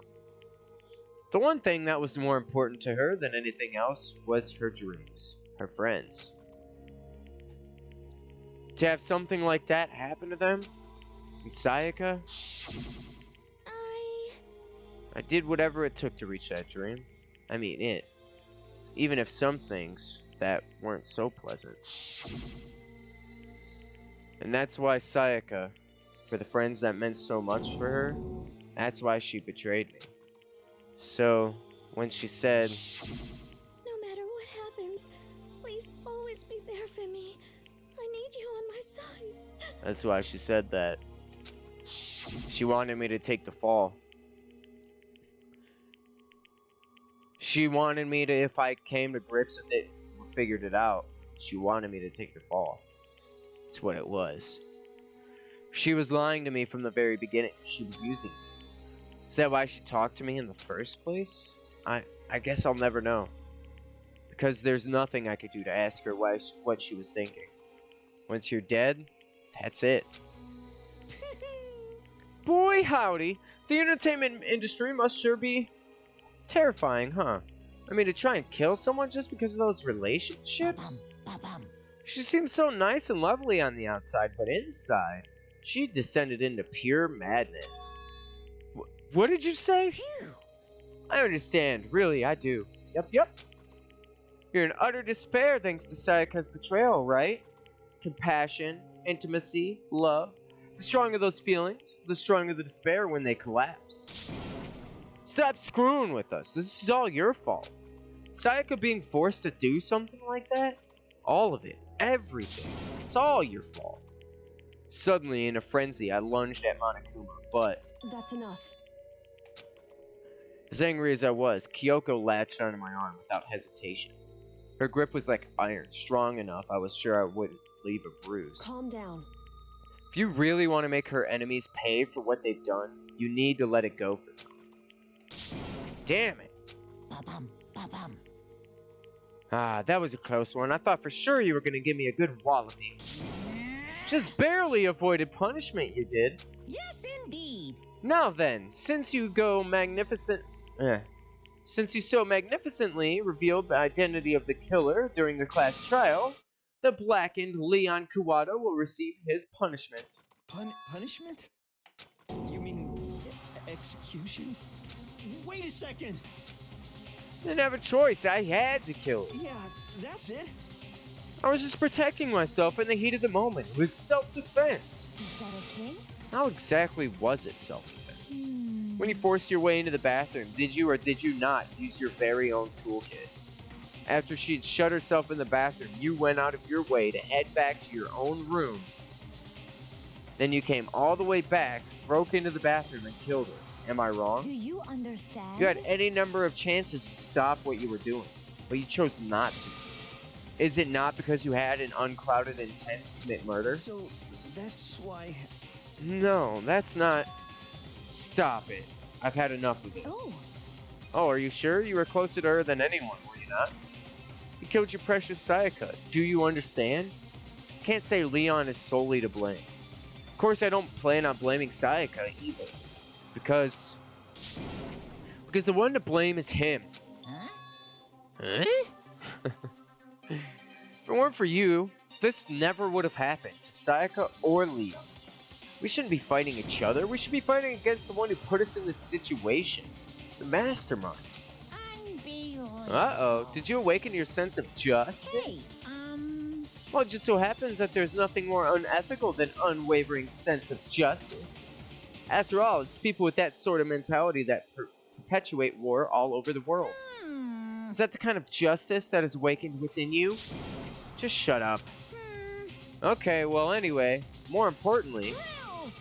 The one thing that was more important to her than anything else was her dreams, her friends. To have something like that happen to them, and Sayaka, I did whatever it took to reach that dream. I mean it. Even if some things that weren't so pleasant. And that's why Sayaka, for the friends that meant so much for her, that's why she betrayed me. So, when she said, No matter what happens, please always be there for me. I need you on my side. that's why she said that. She wanted me to take the fall. She wanted me to, if I came to grips with it, figured it out, she wanted me to take the fall. That's what it was. She was lying to me from the very beginning. She was using me. Is that why she talked to me in the first place? I guess I'll never know. Because there's nothing I could do to ask her what she was thinking. Once you're dead, that's it. Boy howdy, the entertainment industry must sure be terrifying, huh? I mean, to try and kill someone just because of those relationships? She seems so nice and lovely on the outside, but inside, she descended into pure madness. What did you say? I understand, really, I do. Yep. You're in utter despair thanks to Sayaka's betrayal, right? Compassion, intimacy, love. The stronger those feelings, the stronger the despair when they collapse. Stop screwing with us. This is all your fault. Sayaka being forced to do something like that? All of it. Everything. It's all your fault. Suddenly, in a frenzy, I lunged at Monokuma, but... That's enough. As angry as I was, Kyoko latched onto my arm without hesitation. Her grip was like iron, strong enough I was sure I wouldn't leave a bruise. Calm down. If you really want to make her enemies pay for what they've done, you need to let it go for them. Damn it. Ah, that was a close one. I thought for sure you were going to give me a good walloping. Just barely avoided punishment, you did. Yes, indeed. Now then, since you so magnificently revealed the identity of the killer during the class trial, the blackened Leon Kuwata will receive his punishment. Punishment? You mean execution? Wait a second! Didn't have a choice. I had to kill him. Yeah, that's it. I was just protecting myself in the heat of the moment. It was self-defense. Is that okay? How exactly was it self-defense? When you forced your way into the bathroom, did you or did you not use your very own toolkit? After she'd shut herself in the bathroom, you went out of your way to head back to your own room Then you came all the way back, broke into the bathroom, and killed her. Am I wrong? Do you understand? You had any number of chances to stop what you were doing, but you chose not to. Is it not because you had an unclouded intent to commit murder? So, that's why... No, that's not... Stop it. I've had enough of this. Oh, are you sure? You were closer to her than anyone, were you not? You killed your precious Sayaka. Do you understand? Can't say Leon is solely to blame. Of course, I don't plan on blaming Sayaka either. Because the one to blame is him. Huh? If it weren't for you, this never would have happened to Sayaka or Leon. We shouldn't be fighting each other. We should be fighting against the one who put us in this situation. The mastermind. Uh-oh. Did you awaken your sense of justice? Well, it just so happens that there's nothing more unethical than unwavering sense of justice. After all, it's people with that sort of mentality that perpetuate war all over the world. Is that the kind of justice that is awakened within you? Just shut up. Okay, well anyway, more importantly,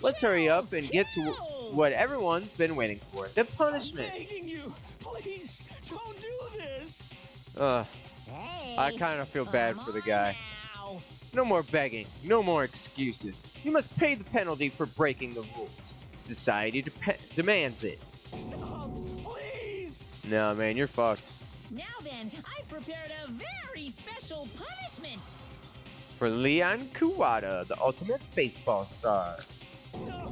let's hurry up and get to what everyone's been waiting for. The punishment. I'm begging you, please, don't do this. I kind of feel bad for the guy. No more begging, no more excuses. You must pay the penalty for breaking the rules. Society demands it. Stop, please. No, man, you're fucked. Now then, I prepared a very special punishment. For Leon Kuwata, the ultimate baseball star. No.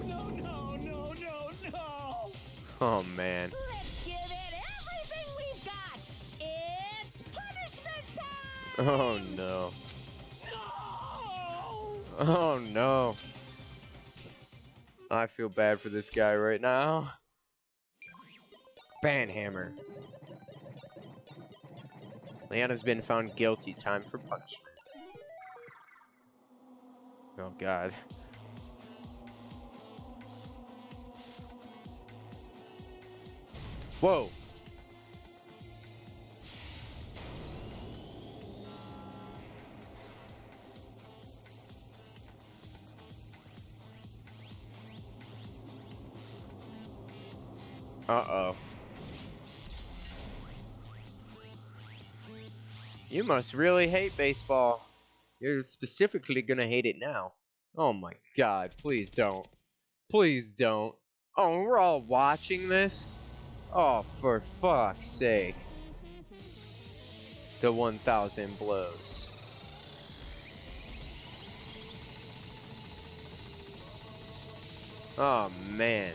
Oh, man. Let's give it everything we've got. It's punishment time. Oh, no. Oh, no. I feel bad for this guy right now. Banhammer. Leon has been found guilty. Time for punishment. Oh, God. Whoa. Uh-oh. You must really hate baseball. You're specifically gonna hate it now. Oh my God, please don't. Please don't. Oh, we're all watching this? Oh, for fuck's sake. The 1,000 blows. Oh, man.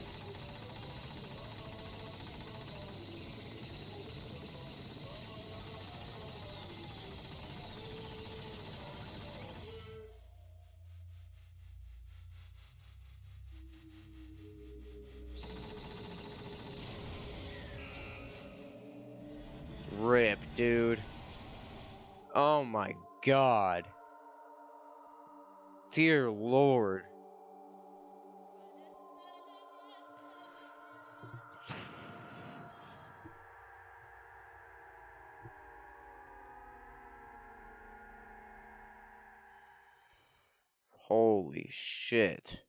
Rip, dude. Oh my God. Dear Lord. Holy shit.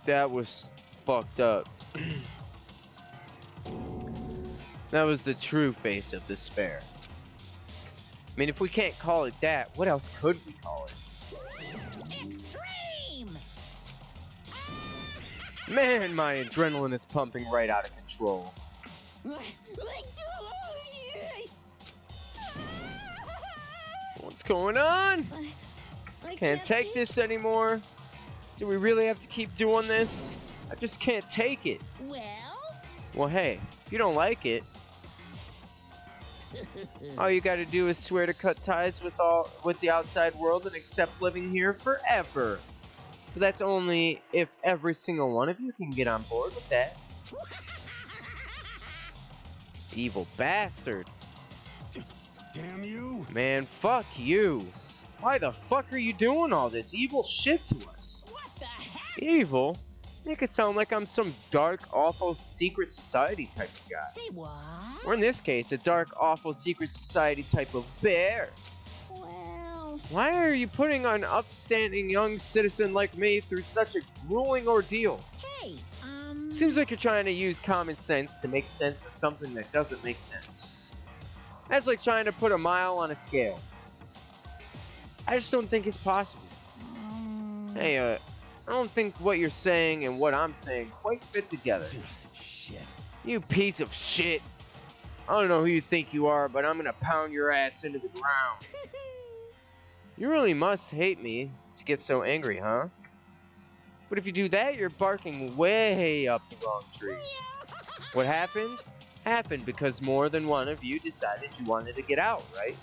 That was fucked up. That was the true face of despair. I mean, if we can't call it that, what else could we call it? Extreme! Man, my adrenaline is pumping right out of control. What's going on? Can't take this anymore. Do we really have to keep doing this? I just can't take it. Well, hey, if you don't like it, all you gotta do is swear to cut ties with the outside world and accept living here forever. But that's only if every single one of you can get on board with that. Evil bastard. Damn you. Man, fuck you. Why the fuck are you doing all this evil shit to us? What the heck? Evil? Make it sound like I'm some dark, awful secret society type of guy. Say what? Or in this case, a dark, awful secret society type of bear. Well, Why are you putting an upstanding young citizen like me through such a grueling ordeal? Hey, Seems like you're trying to use common sense to make sense of something that doesn't make sense. That's like trying to put a mile on a scale. I just don't think it's possible. Hey, I don't think what you're saying and what I'm saying quite fit together. Shit. You piece of shit. I don't know who you think you are, but I'm gonna pound your ass into the ground. You really must hate me to get so angry, huh? But if you do that, you're barking way up the wrong tree. What happened? Happened because more than one of you decided you wanted to get out, right?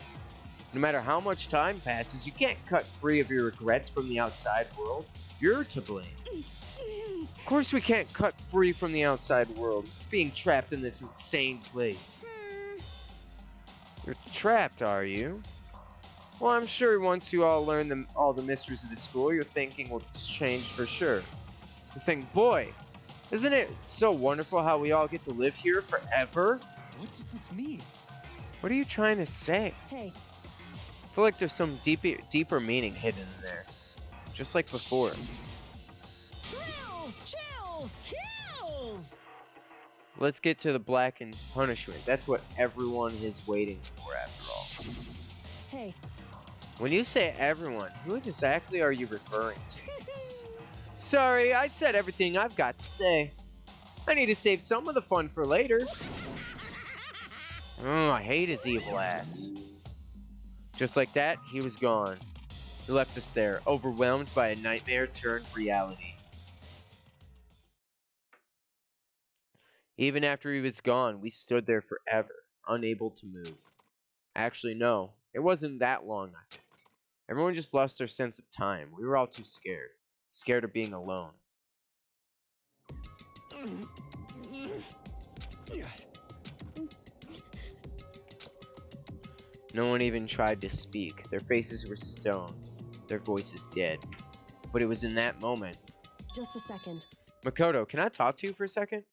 No matter how much time passes, you can't cut free of your regrets from the outside world. You're to blame. Of course we can't cut free from the outside world, being trapped in this insane place. You're trapped, are you? Well, I'm sure once you all learn all the mysteries of the school, your thinking will change for sure. You think, boy, isn't it so wonderful how we all get to live here forever? What does this mean? What are you trying to say? Hey, I feel like there's some deeper meaning hidden in there. Just like before. Thrills, chills, kills! Let's get to the Blackened's punishment. That's what everyone is waiting for after all. hey, When you say everyone, who exactly are you referring to? Sorry, I said everything I've got to say. I need to save some of the fun for later. I hate his evil ass. Just like that, he was gone. He left us there, overwhelmed by a nightmare turned reality. Even after he was gone, we stood there forever, unable to move. Actually, no, it wasn't that long, I think. Everyone just lost their sense of time. We were all too scared. Scared of being alone. No one even tried to speak. Their faces were stone, their voices dead. But it was in that moment. just a second. Makoto, can I talk to you for a second?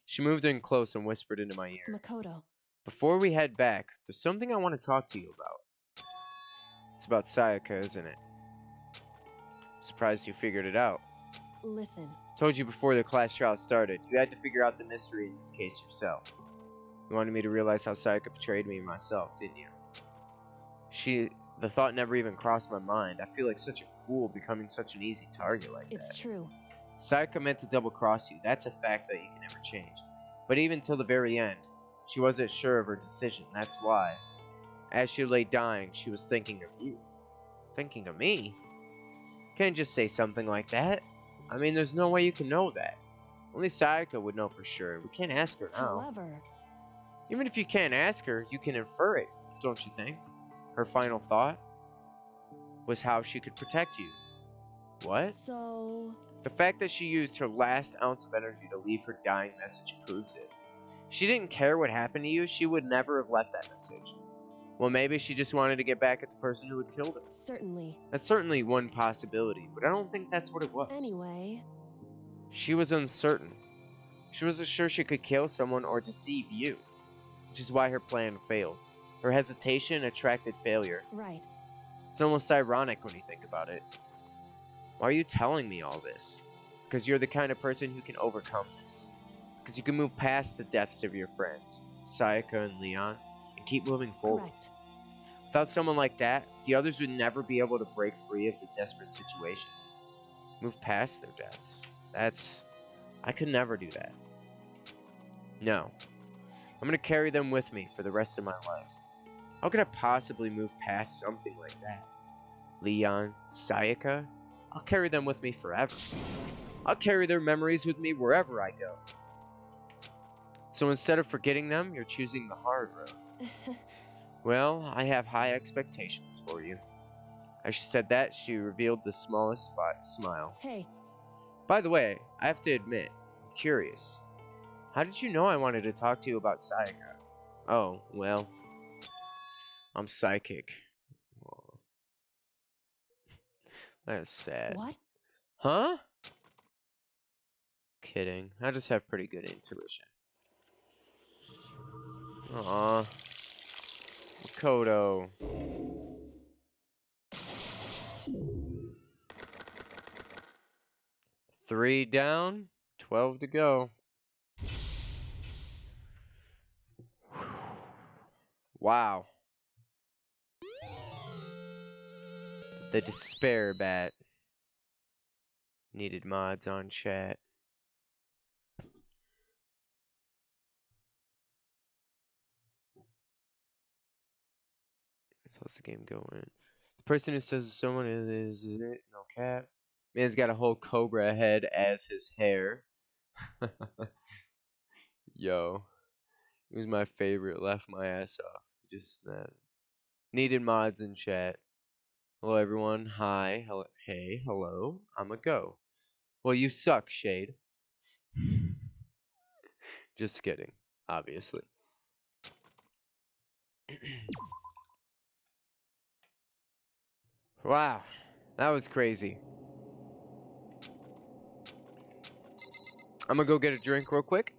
She moved in close and whispered into my ear. Makoto. Before we head back, there's something I want to talk to you about. It's about Sayaka, isn't it? Surprised you figured it out. Listen. Told you before the class trial started, you had to figure out the mystery in this case yourself. You wanted me to realize how Sayaka betrayed me myself, didn't you? The thought never even crossed my mind. I feel like such a fool becoming such an easy target like that. It's true. Sayaka meant to double-cross you. That's a fact that you can never change. But even till the very end, she wasn't sure of her decision. That's why. As she lay dying, she was thinking of you. Thinking of me? Can't just say something like that. I mean, there's no way you can know that. Only Sayaka would know for sure. We can't ask her now. However, even if you can't ask her, you can infer it, don't you think? Her final thought was how she could protect you. What? so... The fact that she used her last ounce of energy to leave her dying message proves it. If she didn't care what happened to you, she would never have left that message. Well, maybe she just wanted to get back at the person who had killed her. Certainly. That's certainly one possibility, but I don't think that's what it was. Anyway... She was uncertain. She wasn't sure she could kill someone or deceive you, which is why her plan failed. Her hesitation attracted failure. Right. It's almost ironic when you think about it. Why are you telling me all this? Because you're the kind of person who can overcome this. Because you can move past the deaths of your friends, Sayaka and Leon, and keep moving forward. Correct. Without someone like that, the others would never be able to break free of the desperate situation. Move past their deaths. I could never do that. No. I'm gonna carry them with me for the rest of my life. How could I possibly move past something like that? Leon, Sayaka, I'll carry them with me forever. I'll carry their memories with me wherever I go. So instead of forgetting them, you're choosing the hard road. Well, I have high expectations for you. As she said that, she revealed the smallest smile. Hey. By the way, I have to admit, I'm curious. How did you know I wanted to talk to you about Sayaka? Oh, well, I'm psychic. Aw. That's sad. What? Huh? Kidding. I just have pretty good intuition. Aw. Makoto. Three down, 12 to go. Wow. The despair bat. Needed mods on chat. How's the game going? The person who says someone is it? No cap. Man's got a whole cobra head as his hair. Yo. It was my favorite. Left my ass off. Just needed mods in chat. Hello everyone. Hi. Hello. Hey. Hello. I'm a go. Well, you suck, Shade. Just kidding. Obviously. Wow. That was crazy. I'm gonna go get a drink real quick.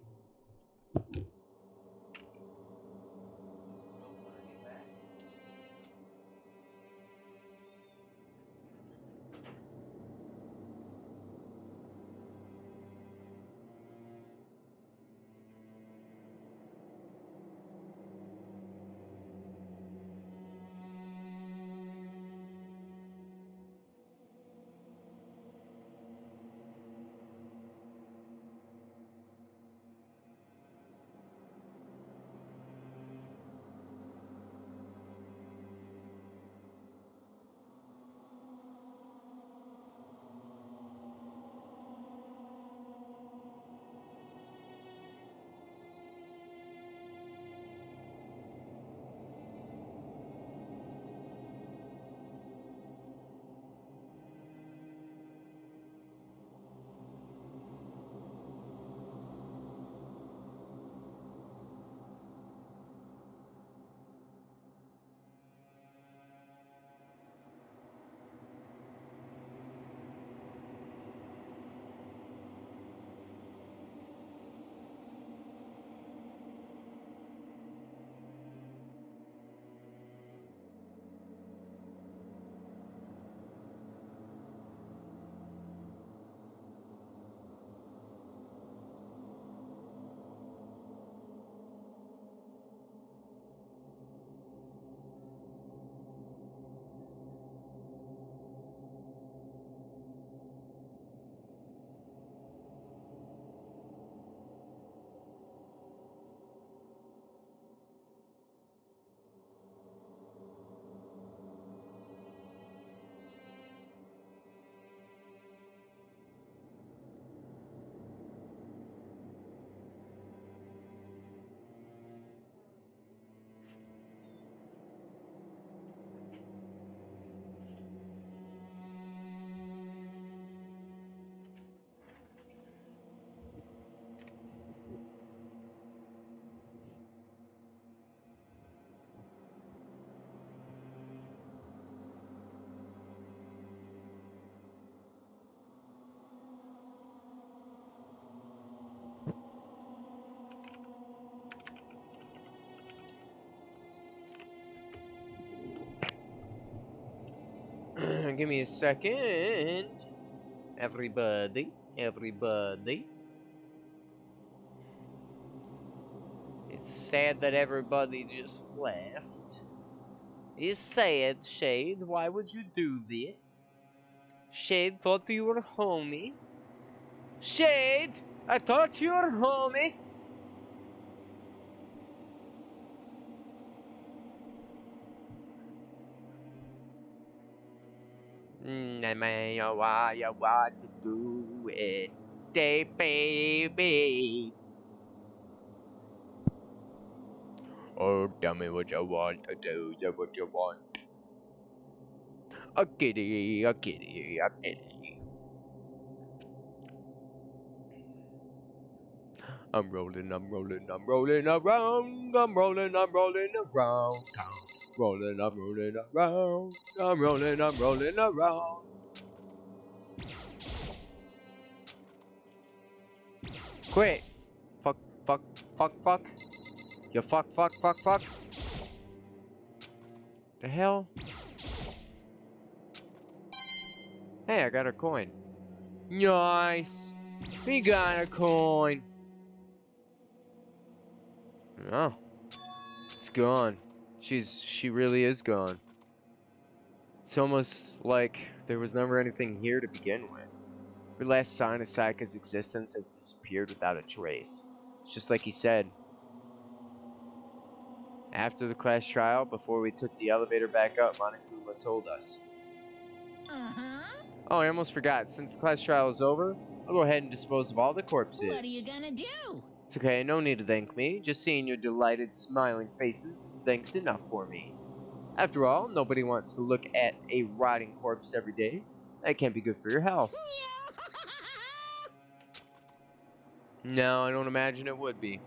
Give me a second. Everybody. It's sad that everybody just left. It's sad, Shade. Why would you do this? Shade, thought you were homie. Shade! I thought you were homie. I may why you want to do it, day baby. Oh, tell me what you want to do, what you want. A kitty, a kitty, a kitty. I'm rolling around, I'm rolling around, I'm rolling around. Rolling, I'm rolling around, I'm rolling around. Quit! Fuck, fuck, fuck, fuck. You fuck, fuck, fuck, fuck. The hell? Hey, I got a coin. Nice! We got a coin! Oh. It's gone. She really is gone. It's almost like there was never anything here to begin with. Every last sign of Sayaka's existence has disappeared without a trace. It's just like he said. After the class trial, before we took the elevator back up, Monokuma told us. Oh, I almost forgot. Since the class trial is over, I'll go ahead and dispose of all the corpses. What are you gonna do? It's okay, no need to thank me. Just seeing your delighted, smiling faces is thanks enough for me. After all, nobody wants to look at a rotting corpse every day. That can't be good for your health. No, I don't imagine it would be.